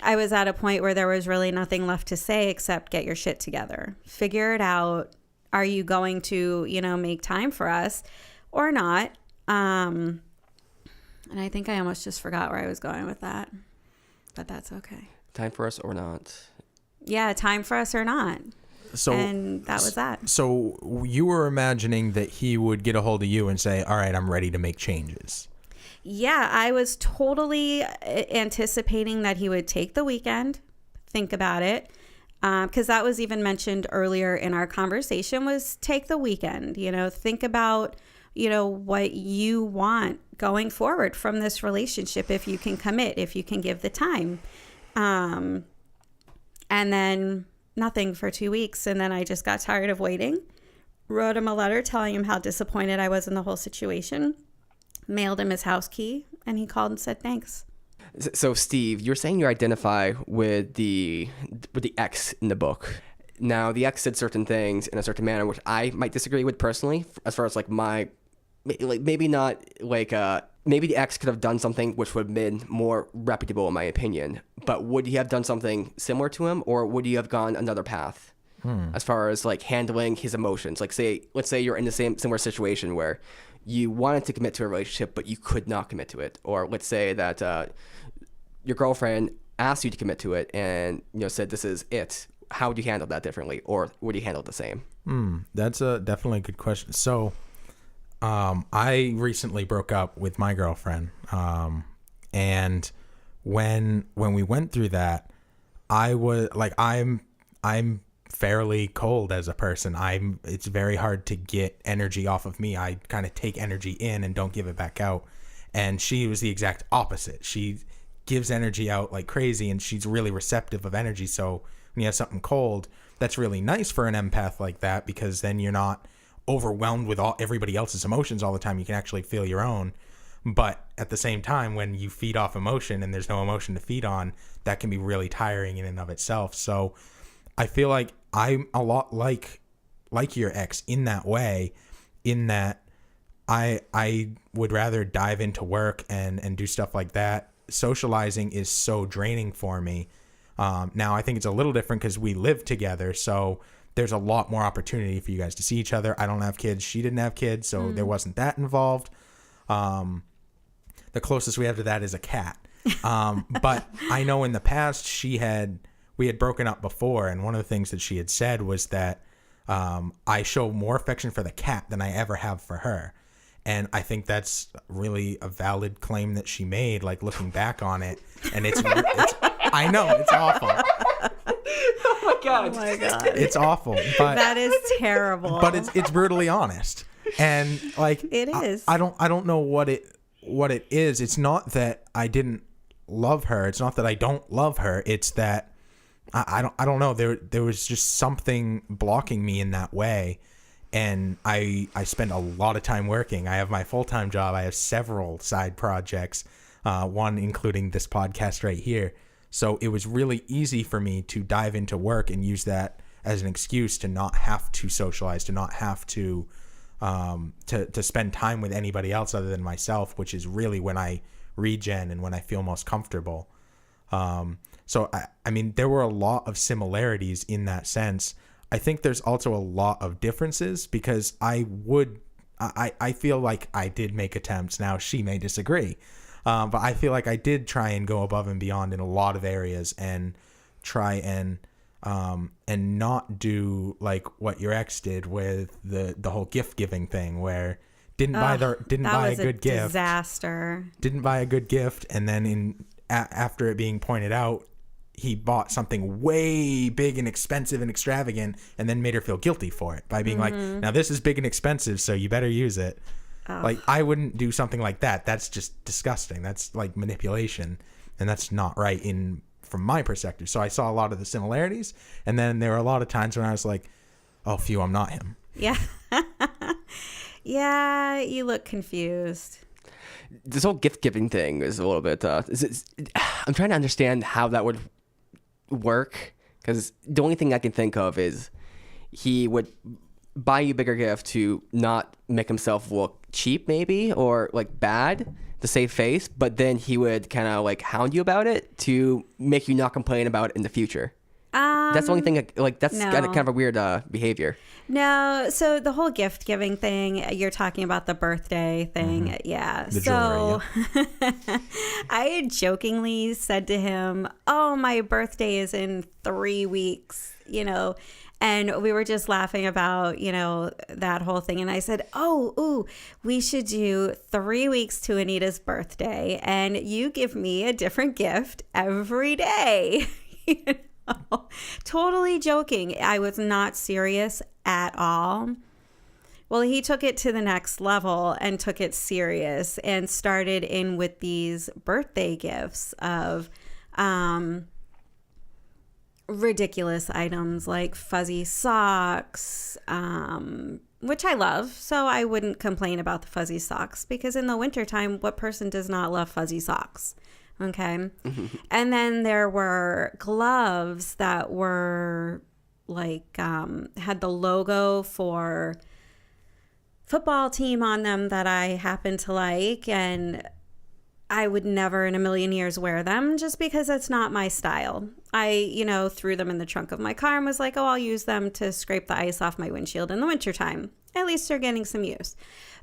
[SPEAKER 3] I was at a point where there was really nothing left to say except get your shit together. Figure it out. Are you going to, make time for us or not? And I think I almost just forgot where I was going with that. But that's okay.
[SPEAKER 2] Time for us or not?
[SPEAKER 3] Yeah, time for us or not. And that was that.
[SPEAKER 1] So you were imagining that he would get a hold of you and say, all right, I'm ready to make changes.
[SPEAKER 3] Yeah, I was totally anticipating that he would take the weekend, think about it. Because that was even mentioned earlier in our conversation, was take the weekend, think about, what you want going forward from this relationship, if you can commit, if you can give the time. And then nothing for 2 weeks. And then I just got tired of waiting, wrote him a letter telling him how disappointed I was in the whole situation, mailed him his house key, and he called and said thanks.
[SPEAKER 2] So Steve, you're saying you identify with the ex in the book. Now, the ex said certain things in a certain manner, which I might disagree with personally, as far as maybe the ex could have done something which would have been more reputable in my opinion. But would he have done something similar to him, or would he have gone another path as far as handling his emotions? Let's say you're in the similar situation where you wanted to commit to a relationship, but you could not commit to it. Or let's say that your girlfriend asked you to commit to it and said, this is it. How would you handle that differently? Or would you handle it the same?
[SPEAKER 1] That's definitely a good question. So I recently broke up with my girlfriend. And when we went through that, I was I'm fairly cold as a person. It's very hard to get energy off of me. I kind of take energy in and don't give it back out. And she was the exact opposite. She gives energy out like crazy, and she's really receptive of energy. So when you have something cold, that's really nice for an empath like that, because then you're not overwhelmed with everybody else's emotions all the time. You can actually feel your own. But at the same time, when you feed off emotion and there's no emotion to feed on, that can be really tiring in and of itself. So I feel like I'm a lot like your ex in that way, in that I would rather dive into work and do stuff like that. Socializing is so draining for me. Now I think it's a little different because we live together, so there's a lot more opportunity for you guys to see each other. I don't have kids. She didn't have kids, so there wasn't that involved. The closest we have to that is a cat. But I know in the past we had broken up before, and one of the things that she had said was that I show more affection for the cat than I ever have for her. And I think that's really a valid claim that she made, looking back on it. And it's I know, it's awful.
[SPEAKER 2] Oh my God.
[SPEAKER 1] It's awful. But
[SPEAKER 3] that is terrible.
[SPEAKER 1] But it's brutally honest. And
[SPEAKER 3] it is.
[SPEAKER 1] I don't know what it is. It's not that I didn't love her. It's not that I don't love her. It's that I don't know. There was just something blocking me in that way. And I spend a lot of time working. I have my full-time job. I have several side projects, one including this podcast right here. So it was really easy for me to dive into work and use that as an excuse to not have to socialize, to not have to spend time with anybody else other than myself, which is really when I regen and when I feel most comfortable. So I mean, there were a lot of similarities in that sense. I think there's also a lot of differences, because I feel like I did make attempts. Now she may disagree, but I feel like I did try and go above and beyond in a lot of areas and try and not do like what your ex did with the whole gift giving thing, where didn't buy a good gift.
[SPEAKER 3] Disaster.
[SPEAKER 1] Didn't buy a good gift, and then after it being pointed out, he bought something way big and expensive and extravagant, and then made her feel guilty for it by being like, now this is big and expensive, so you better use it. Like, I wouldn't do something like that. That's just disgusting. That's like manipulation, and that's not right from my perspective. So I saw a lot of the similarities, and then there were a lot of times when I was like, oh, phew, I'm not him.
[SPEAKER 3] Yeah. Yeah, you look confused.
[SPEAKER 2] This whole gift giving thing is a little bit. I'm trying to understand how that would work, because the only thing I can think of is he would buy you a bigger gift to not make himself look cheap, maybe, or like bad, to save face, but then he would kind of like hound you about it to make you not complain about it in the future. That's the only thing, like, that's
[SPEAKER 3] no.
[SPEAKER 2] kind of a weird behavior.
[SPEAKER 3] No, so the whole gift giving thing, you're talking about the birthday thing. Yeah.
[SPEAKER 1] The
[SPEAKER 3] so
[SPEAKER 1] jewelry,
[SPEAKER 3] I had jokingly said to him, "Oh, my birthday is in 3 weeks," and we were just laughing about, that whole thing. And I said, we should do 3 weeks to Anita's birthday, and you give me a different gift every day. Totally joking. I was not serious at all. Well, he took it to the next level and took it serious and started in with these birthday gifts of ridiculous items like fuzzy socks, which I love. So I wouldn't complain about the fuzzy socks, because in the wintertime, what person does not love fuzzy socks? Okay. And then there were gloves that were like, had the logo for football team on them that I happen to like. And I would never in a million years wear them just because it's not my style. I, threw them in the trunk of my car and was like, I'll use them to scrape the ice off my windshield in the wintertime. At least they're getting some use.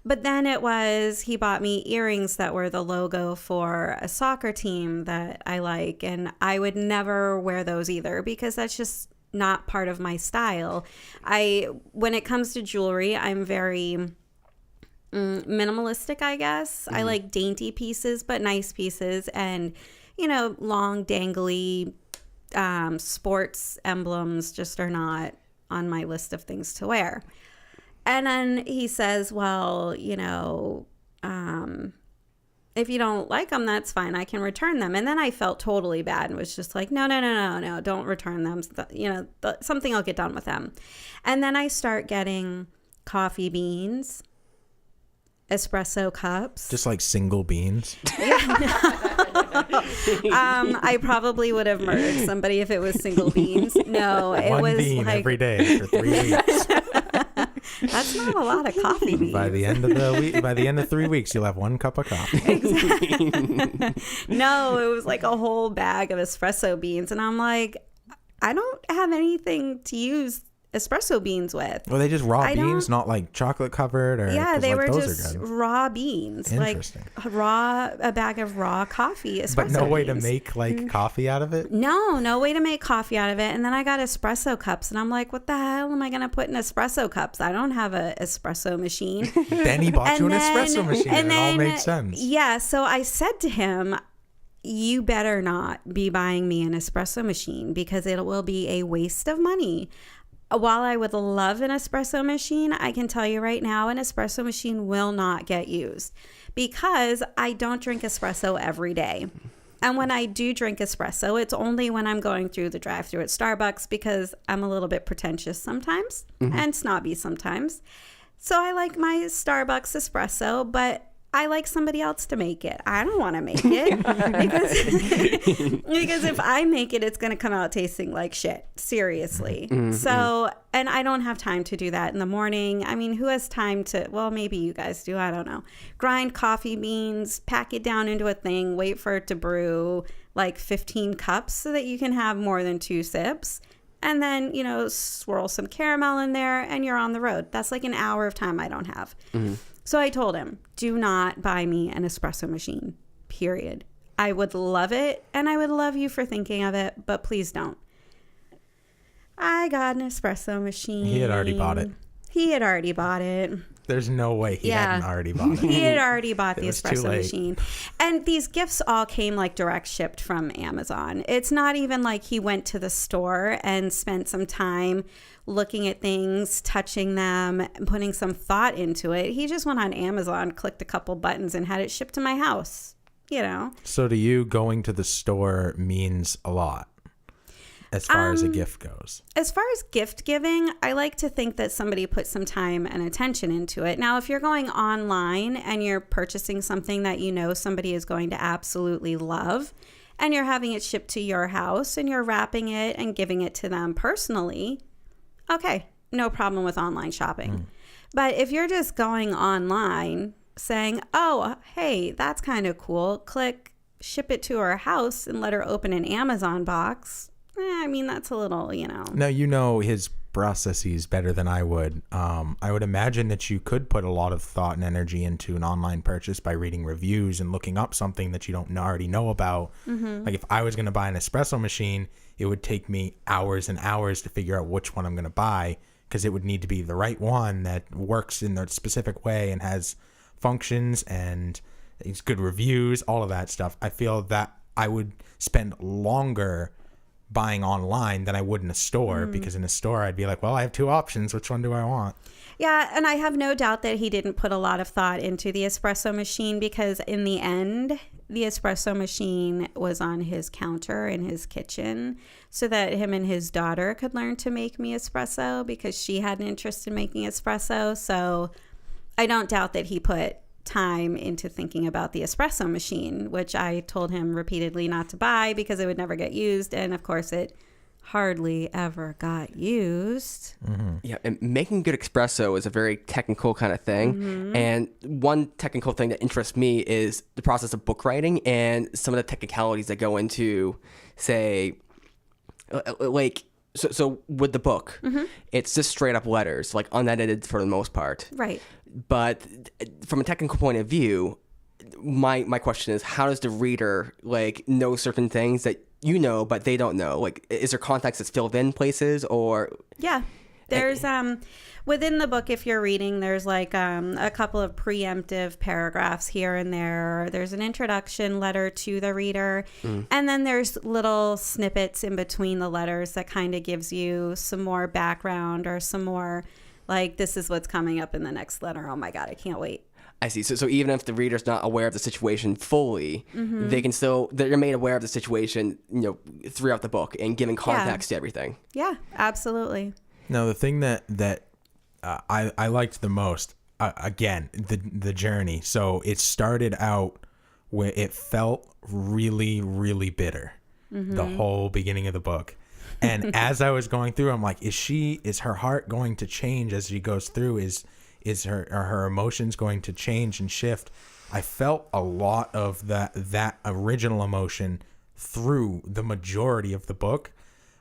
[SPEAKER 3] But then he bought me earrings that were the logo for a soccer team that I like. And I would never wear those either, because that's just not part of my style. When it comes to jewelry, I'm very minimalistic, I guess. I like dainty pieces, but nice pieces, and, long dangly sports emblems just are not on my list of things to wear. And then he says, well, if you don't like them, that's fine. I can return them. And then I felt totally bad and was just like, no, don't return them. Something will get done with them. And then I start getting coffee beans, espresso cups.
[SPEAKER 1] Just like single beans.
[SPEAKER 3] I probably would have murdered somebody if it was single beans. No, it
[SPEAKER 1] One
[SPEAKER 3] was
[SPEAKER 1] bean
[SPEAKER 3] like
[SPEAKER 1] every day for 3 weeks.
[SPEAKER 3] That's not a lot of coffee beans.
[SPEAKER 1] By the end of the week, by the end of 3 weeks, you'll have 1 cup of coffee.
[SPEAKER 3] Exactly. No, it was like a whole bag of espresso beans, and I'm like, I don't have anything to use espresso beans with.
[SPEAKER 1] Were they just raw beans, not like chocolate covered? Or
[SPEAKER 3] yeah, they
[SPEAKER 1] like,
[SPEAKER 3] were
[SPEAKER 1] those
[SPEAKER 3] just raw beans, like a bag of raw coffee espresso
[SPEAKER 1] but no way
[SPEAKER 3] beans.
[SPEAKER 1] to make like coffee out of it.
[SPEAKER 3] No way to make coffee out of it. And then I got espresso cups, and I'm like, what the hell am I gonna put in espresso cups? I don't have an espresso machine.
[SPEAKER 1] Then he bought you an espresso machine, and it all made sense.
[SPEAKER 3] Yeah, so I said to him, you better not be buying me an espresso machine, because it will be a waste of money. While I would love an espresso machine, I can tell you right now, an espresso machine will not get used, because I don't drink espresso every day. And when I do drink espresso, it's only when I'm going through the drive-thru at Starbucks, because I'm a little bit pretentious sometimes and snobby sometimes. So I like my Starbucks espresso, but I like somebody else to make it. I don't want to make it because if I make it, it's going to come out tasting like shit. Seriously. So, and I don't have time to do that in the morning. I mean, who has time to, well, maybe you guys do. I don't know. Grind coffee beans, pack it down into a thing, wait for it to brew like 15 cups so that you can have more than 2 sips. And then, swirl some caramel in there and you're on the road. That's like an hour of time I don't have. So I told him, do not buy me an espresso machine, period. I would love it, and I would love you for thinking of it, but please don't. I got an espresso machine.
[SPEAKER 1] He had already bought it. There's no way he hadn't already bought it.
[SPEAKER 3] He had already bought the espresso machine. And these gifts all came like direct shipped from Amazon. It's not even like he went to the store and spent some time looking at things, touching them, putting some thought into it. He just went on Amazon, clicked a couple buttons, and had it shipped to my house,
[SPEAKER 1] So to you, going to the store means a lot? as far as a gift goes?
[SPEAKER 3] As far as gift giving, I like to think that somebody put some time and attention into it. Now, if you're going online and you're purchasing something that you know somebody is going to absolutely love, and you're having it shipped to your house and you're wrapping it and giving it to them personally, okay, no problem with online shopping. But if you're just going online saying, oh, hey, that's kind of cool, click ship it to her house and let her open an Amazon box, I mean, that's a little,
[SPEAKER 1] Now, you know his processes better than I would. I would imagine that you could put a lot of thought and energy into an online purchase by reading reviews and looking up something that you don't already know about. Like if I was going to buy an espresso machine, it would take me hours and hours to figure out which one I'm going to buy, because it would need to be the right one that works in the specific way and has functions and it's good reviews, all of that stuff. I feel that I would spend longer buying online than I would in a store, because in a store I'd be like, well, I have two options. Which one do I want?
[SPEAKER 3] Yeah, and I have no doubt that he didn't put a lot of thought into the espresso machine, because in the end, the espresso machine was on his counter in his kitchen so that him and his daughter could learn to make me espresso, because she had an interest in making espresso. So I don't doubt that he put time into thinking about the espresso machine, which I told him repeatedly not to buy because it would never get used. And of course, it hardly ever got used.
[SPEAKER 2] Yeah, and making good espresso is a very technical kind of thing. And one technical thing that interests me is the process of book writing and some of the technicalities that go into, say, like, so with the book, it's just straight up letters, like unedited for the most part.
[SPEAKER 3] Right.
[SPEAKER 2] But from a technical point of view, my question is, how does the reader know certain things that you know but they don't know? Like, is there context that's filled in places, or?
[SPEAKER 3] Yeah, there's within the book, if you're reading, there's a couple of preemptive paragraphs here and there. There's an introduction letter to the reader, and then there's little snippets in between the letters that kind of gives you some more background or some more, this is what's coming up in the next letter. Oh my God, I can't wait.
[SPEAKER 2] I see. So even if the reader's not aware of the situation fully, they're made aware of the situation, throughout the book and giving context to everything.
[SPEAKER 3] Yeah, absolutely.
[SPEAKER 1] Now, the thing that I liked the most, again, the journey. So it started out where it felt really, really bitter, the whole beginning of the book. And as I was going through, I'm like, is her heart going to change as she goes through? Are her emotions going to change and shift? I felt a lot of that original emotion through the majority of the book.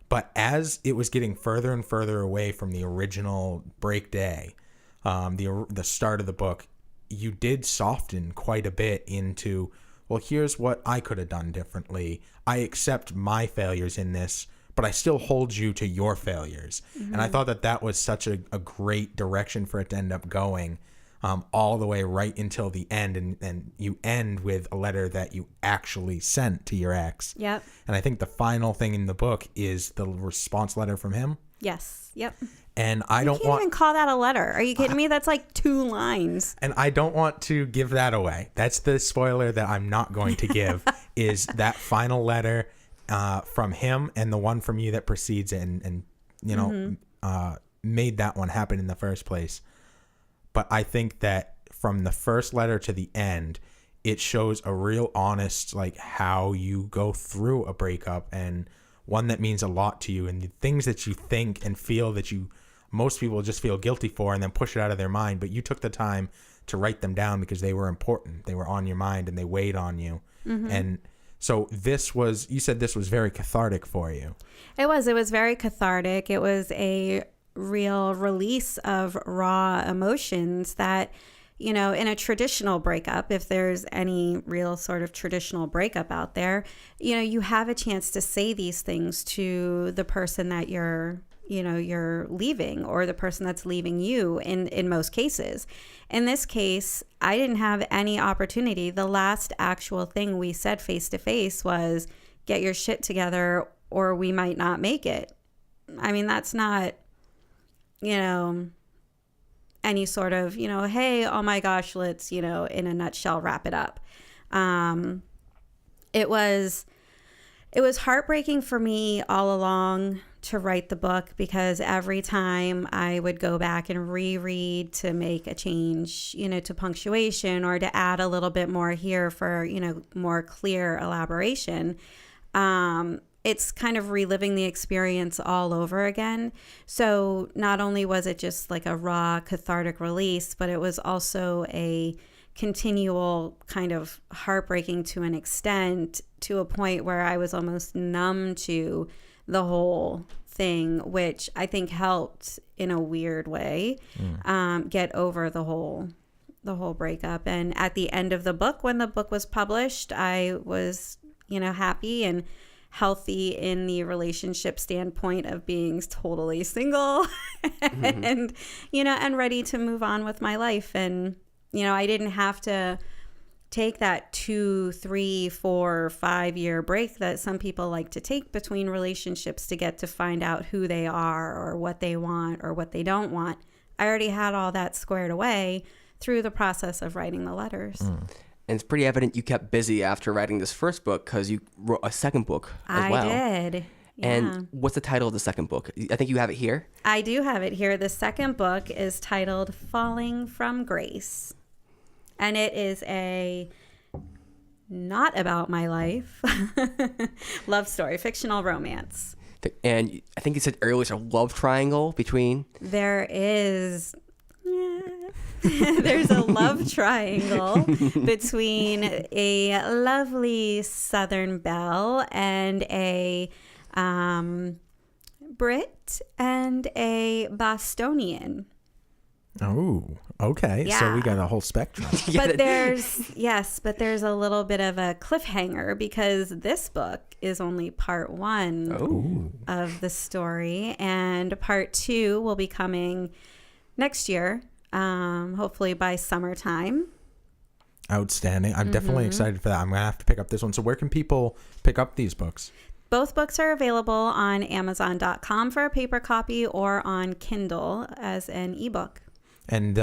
[SPEAKER 1] But as it was getting further and further away from the original break day, the start of the book, you did soften quite a bit into, well, here's what I could have done differently. I accept my failures in this, but I still hold you to your failures. And I thought that was such a great direction for it to end up going, all the way right until the end. And you end with a letter that you actually sent to your ex.
[SPEAKER 3] Yep.
[SPEAKER 1] And I think the final thing in the book is the response letter from him.
[SPEAKER 3] Yes. Yep.
[SPEAKER 1] And
[SPEAKER 3] you can't even call that a letter. Are you kidding me? That's 2 lines.
[SPEAKER 1] And I don't want to give that away. That's the spoiler that I'm not going to give, is that final letter from him and the one from you that precedes it and made that one happen in the first place. But I think that from the first letter to the end, it shows a real honest, how you go through a breakup, and one that means a lot to you, and the things that you think and feel that most people just feel guilty for and then push it out of their mind. But you took the time to write them down because they were important. They were on your mind and they weighed on you. And so you said this was very cathartic for you. It
[SPEAKER 3] was very cathartic. It was a real release of raw emotions that, in a traditional breakup, if there's any real sort of traditional breakup out there, you have a chance to say these things to the person that you're leaving, or the person that's leaving you in most cases. In this case, I didn't have any opportunity. The last actual thing we said face to face was, get your shit together or we might not make it. I mean, that's not, any sort of, hey, oh my gosh, let's, in a nutshell, wrap it up. It was It was heartbreaking for me all along to write the book, because every time I would go back and reread to make a change, to punctuation or to add a little bit more here for, more clear elaboration, it's kind of reliving the experience all over again. So not only was it just like a raw cathartic release, but it was also a continual kind of heartbreaking to an extent, to a point where I was almost numb to the whole thing, which I think helped in a weird way get over the whole breakup. And at the end of the book, when the book was published, I was, happy and healthy in the relationship standpoint of being totally single and, and ready to move on with my life. And, I didn't have to take that 2, 3, 4, 5 year break that some people like to take between relationships to get to find out who they are or what they want or what they don't want. I already had all that squared away through the process of writing the letters.
[SPEAKER 2] And it's pretty evident you kept busy after writing this first book, because you wrote a second book as well.
[SPEAKER 3] I did. Yeah.
[SPEAKER 2] And what's the title of the second book? I think you have it here.
[SPEAKER 3] I do have it here. The second book is titled Falling from Grace. And it is a not about my life love story, fictional romance.
[SPEAKER 2] And I think you said earlier it's a love triangle between...
[SPEAKER 3] There is... There's a love triangle between a lovely Southern belle and a Brit and a Bostonian.
[SPEAKER 1] Oh, okay.
[SPEAKER 3] Yeah.
[SPEAKER 1] So we got a whole spectrum.
[SPEAKER 3] But there's a little bit of a cliffhanger, because this book is only part 1 of the story, and part 2 will be coming next year, hopefully by summertime.
[SPEAKER 1] Outstanding. I'm definitely excited for that. I'm going to have to pick up this one. So where can people pick up these books?
[SPEAKER 3] Both books are available on Amazon.com for a paper copy or on Kindle as an ebook.
[SPEAKER 1] And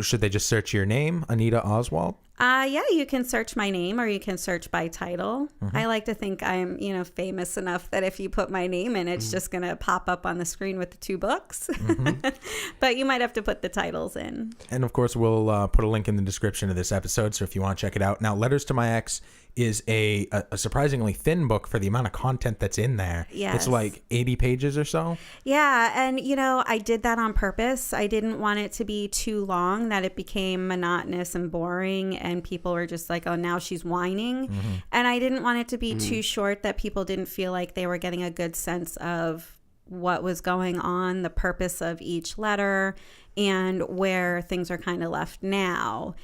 [SPEAKER 1] should they just search your name, Anita Oswald?
[SPEAKER 3] Yeah, you can search my name, or you can search by title. I like to think I'm, famous enough that if you put my name in, it's just going to pop up on the screen with the 2 books. But you might have to put the titles in.
[SPEAKER 1] And of course, we'll put a link in the description of this episode, so if you want to check it out. Now, Letters to My Ex is a surprisingly thin book for the amount of content that's in there.
[SPEAKER 3] Yes.
[SPEAKER 1] It's like 80 pages or so.
[SPEAKER 3] Yeah, and I did that on purpose. I didn't want it to be too long that it became monotonous and boring, and people were just like, oh, now she's whining. And I didn't want it to be too short that people didn't feel like they were getting a good sense of what was going on, the purpose of each letter, and where things are kind of left now.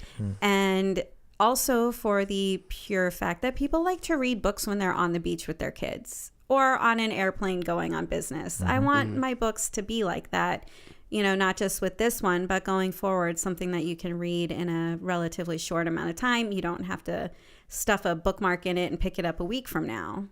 [SPEAKER 3] And also for the pure fact that people like to read books when they're on the beach with their kids or on an airplane going on business. I want my books to be like that, not just with this one, but going forward, something that you can read in a relatively short amount of time. You don't have to stuff a bookmark in it and pick it up a week from now.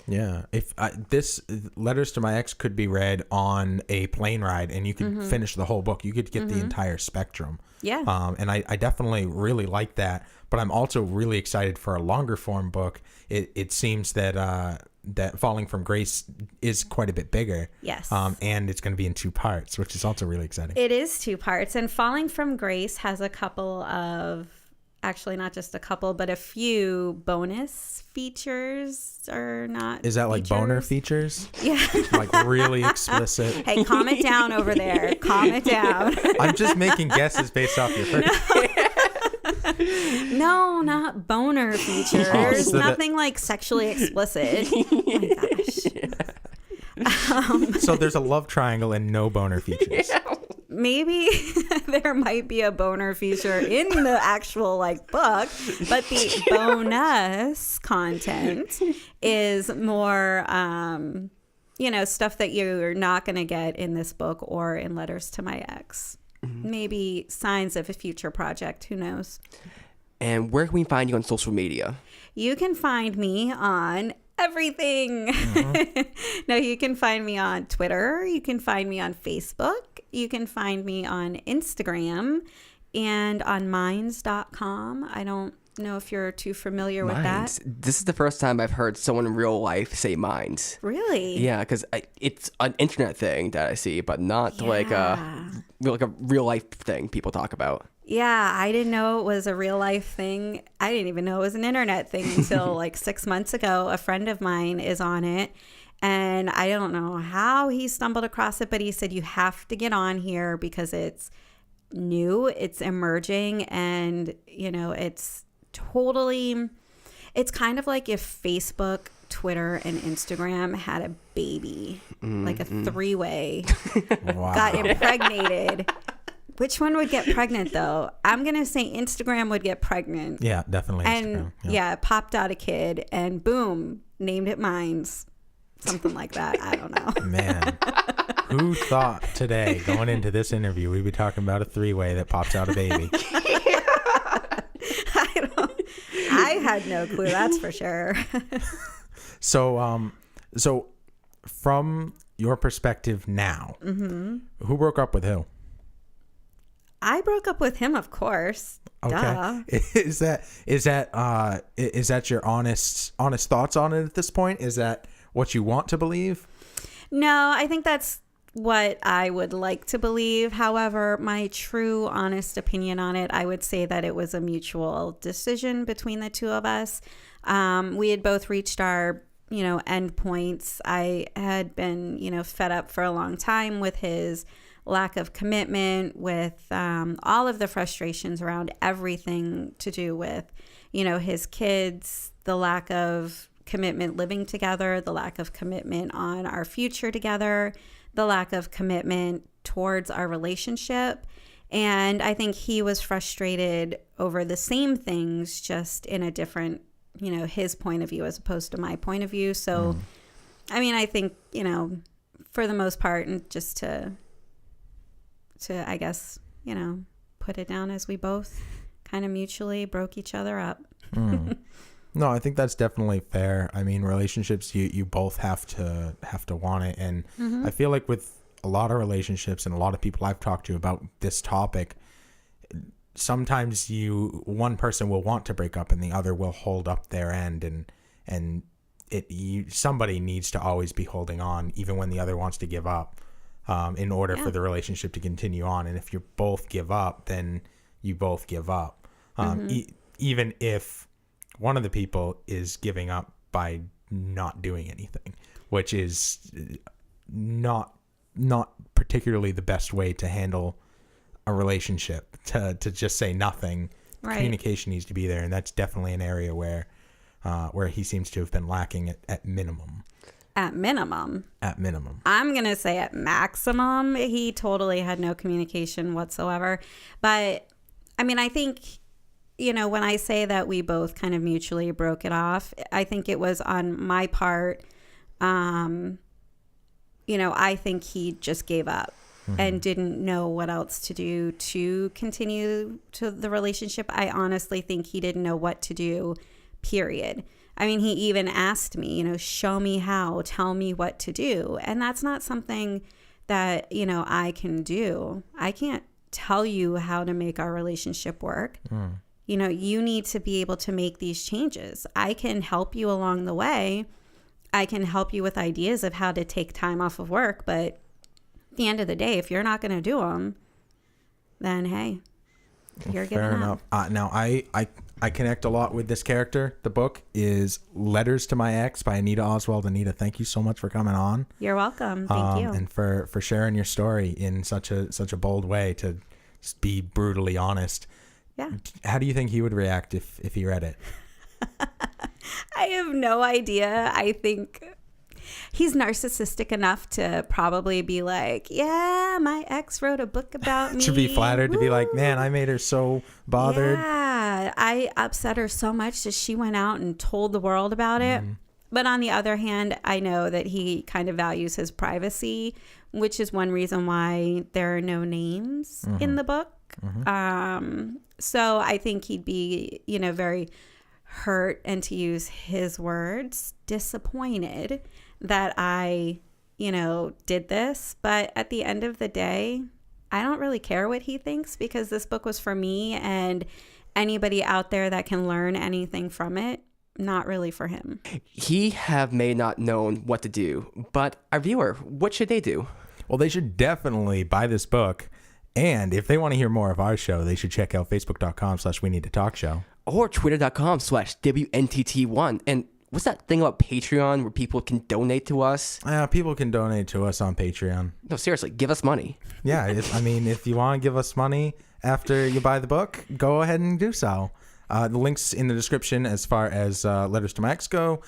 [SPEAKER 1] Yeah. If this Letters to My Ex could be read on a plane ride and you could finish the whole book, you could get the entire spectrum.
[SPEAKER 3] Yeah.
[SPEAKER 1] And I definitely really like that. But I'm also really excited for a longer form book. It seems that that Falling from Grace is quite a bit bigger.
[SPEAKER 3] Yes.
[SPEAKER 1] And it's going to be in 2 parts, which is also really exciting.
[SPEAKER 3] It is 2 parts. And Falling from Grace has a couple of, actually not just a couple, but a few bonus features, or not.
[SPEAKER 1] Is that like boner features?
[SPEAKER 3] Yeah.
[SPEAKER 1] Like really explicit?
[SPEAKER 3] Hey, calm it down over there. Calm it down.
[SPEAKER 1] I'm just making guesses based off your first.
[SPEAKER 3] No, not boner features.
[SPEAKER 1] Oh, so
[SPEAKER 3] nothing like sexually explicit. Oh my gosh.
[SPEAKER 1] So there's a love triangle and no boner features.
[SPEAKER 3] Maybe there might be a boner feature in the actual book, but the bonus content is more, stuff that you're not going to get in this book or in Letters to My Ex. Maybe signs of a future project. Who knows?
[SPEAKER 2] And where can we find you on social media?
[SPEAKER 3] You can find me on everything. No, you can find me on Twitter. You can find me on Facebook. You can find me on Instagram and on minds.com. I don't know if you're too familiar with
[SPEAKER 2] Minds.
[SPEAKER 3] that.
[SPEAKER 2] This is the first time I've heard someone in real life say minds.
[SPEAKER 3] Really?
[SPEAKER 2] Yeah, because it's an internet thing that I see, but not like a real life thing people talk about.
[SPEAKER 3] Yeah, I didn't know it was a real life thing. I didn't even know it was an internet thing until like 6 months ago. A friend of mine is on it, and I don't know how he stumbled across it, but he said you have to get on here because it's new, it's emerging, and it's totally, it's kind of like if Facebook, Twitter, and Instagram had a baby, like a three-way, got impregnated. Which one would get pregnant, though? I'm going to say Instagram would get pregnant.
[SPEAKER 1] Yeah, definitely
[SPEAKER 3] And
[SPEAKER 1] Instagram.
[SPEAKER 3] it popped out a kid and boom, named it Minds. Something like that. I don't know.
[SPEAKER 1] Man, who thought today, going into this interview, we'd be talking about a three-way that pops out a baby?
[SPEAKER 3] I had no clue, that's for sure.
[SPEAKER 1] So from your perspective now, who broke up with who?
[SPEAKER 3] I broke up with him, of course.
[SPEAKER 1] Okay.
[SPEAKER 3] Duh.
[SPEAKER 1] Is that your honest thoughts on it at this point? Is that what you want to believe?
[SPEAKER 3] No, I think that's what I would like to believe. However, my true, honest opinion on it, I would say that it was a mutual decision between the two of us. We had both reached our, end points. I had been, fed up for a long time with his lack of commitment, with all of the frustrations around everything to do with, his kids, the lack of commitment living together, the lack of commitment on our future together, the lack of commitment towards our relationship. And I think he was frustrated over the same things, just in a different, his point of view as opposed to my point of view. So, I mean, I think, for the most part, and just to I guess, put it down as we both kind of mutually broke each other up.
[SPEAKER 1] No, I think that's definitely fair. I mean, relationships, you both have to want it. And I feel like with a lot of relationships and a lot of people I've talked to about this topic, sometimes one person will want to break up and the other will hold up their end, and somebody needs to always be holding on even when the other wants to give up, in order for the relationship to continue on. And if you both give up, then you both give up, even if one of the people is giving up by not doing anything, which is not particularly the best way to handle a relationship, to just say nothing. Right. Communication needs to be there, and that's definitely an area where he seems to have been lacking at minimum.
[SPEAKER 3] At minimum.
[SPEAKER 1] I'm
[SPEAKER 3] going to say at maximum, he totally had no communication whatsoever. But, I mean, I think, when I say that we both kind of mutually broke it off, I think it was on my part. I think he just gave up and didn't know what else to do to continue to the relationship. I honestly think he didn't know what to do, period. I mean, he even asked me, show me how, tell me what to do. And that's not something that, I can do. I can't tell you how to make our relationship work. You need to be able to make these changes. I can help you along the way. I can help you with ideas of how to take time off of work. But at the end of the day, if you're not going to do them, then, hey, you're giving up.
[SPEAKER 1] Fair enough. Now, I connect a lot with this character. The book is Letters to My Ex by Anita Oswald. Anita, thank you so much for coming on.
[SPEAKER 3] You're welcome. Thank you.
[SPEAKER 1] And for sharing your story in such a bold way, to just be brutally honest.
[SPEAKER 3] Yeah.
[SPEAKER 1] How do you think he would react if he read it?
[SPEAKER 3] I have no idea. I think he's narcissistic enough to probably be like, yeah, my ex wrote a book about me.
[SPEAKER 1] To be flattered, to be like, man, I made her so bothered.
[SPEAKER 3] Yeah, I upset her so much that she went out and told the world about it. But on the other hand, I know that he kind of values his privacy, which is one reason why there are no names in the book. So I think he'd be, very hurt, and to use his words, disappointed that I, did this. But at the end of the day, I don't really care what he thinks, because this book was for me, and anybody out there that can learn anything from it, not really for him.
[SPEAKER 2] He may not known what to do, but our viewer, what should they do?
[SPEAKER 1] Well, they should definitely buy this book. And if they want to hear more of our show, they should check out facebook.com/we need to talk show.
[SPEAKER 2] Or twitter.com/WNTT1. And what's that thing about Patreon where people can donate to us?
[SPEAKER 1] People can donate to us on Patreon.
[SPEAKER 2] No, seriously, give us money.
[SPEAKER 1] Yeah, if you want to give us money after you buy the book, go ahead and do so. The link's in the description as far as Letters to My Ex go.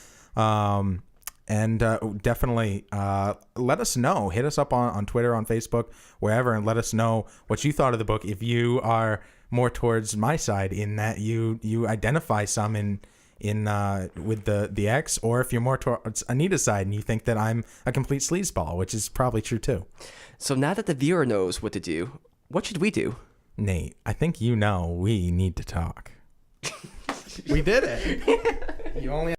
[SPEAKER 1] And definitely let us know. Hit us up on Twitter, on Facebook, wherever, and let us know what you thought of the book. If you are more towards my side in that you identify some in with the ex, or if you're more towards Anita's side and you think that I'm a complete sleazeball, which is probably true too.
[SPEAKER 2] So now that the viewer knows what to do, what should we do?
[SPEAKER 1] Nate, I think we need to talk. We did it. You only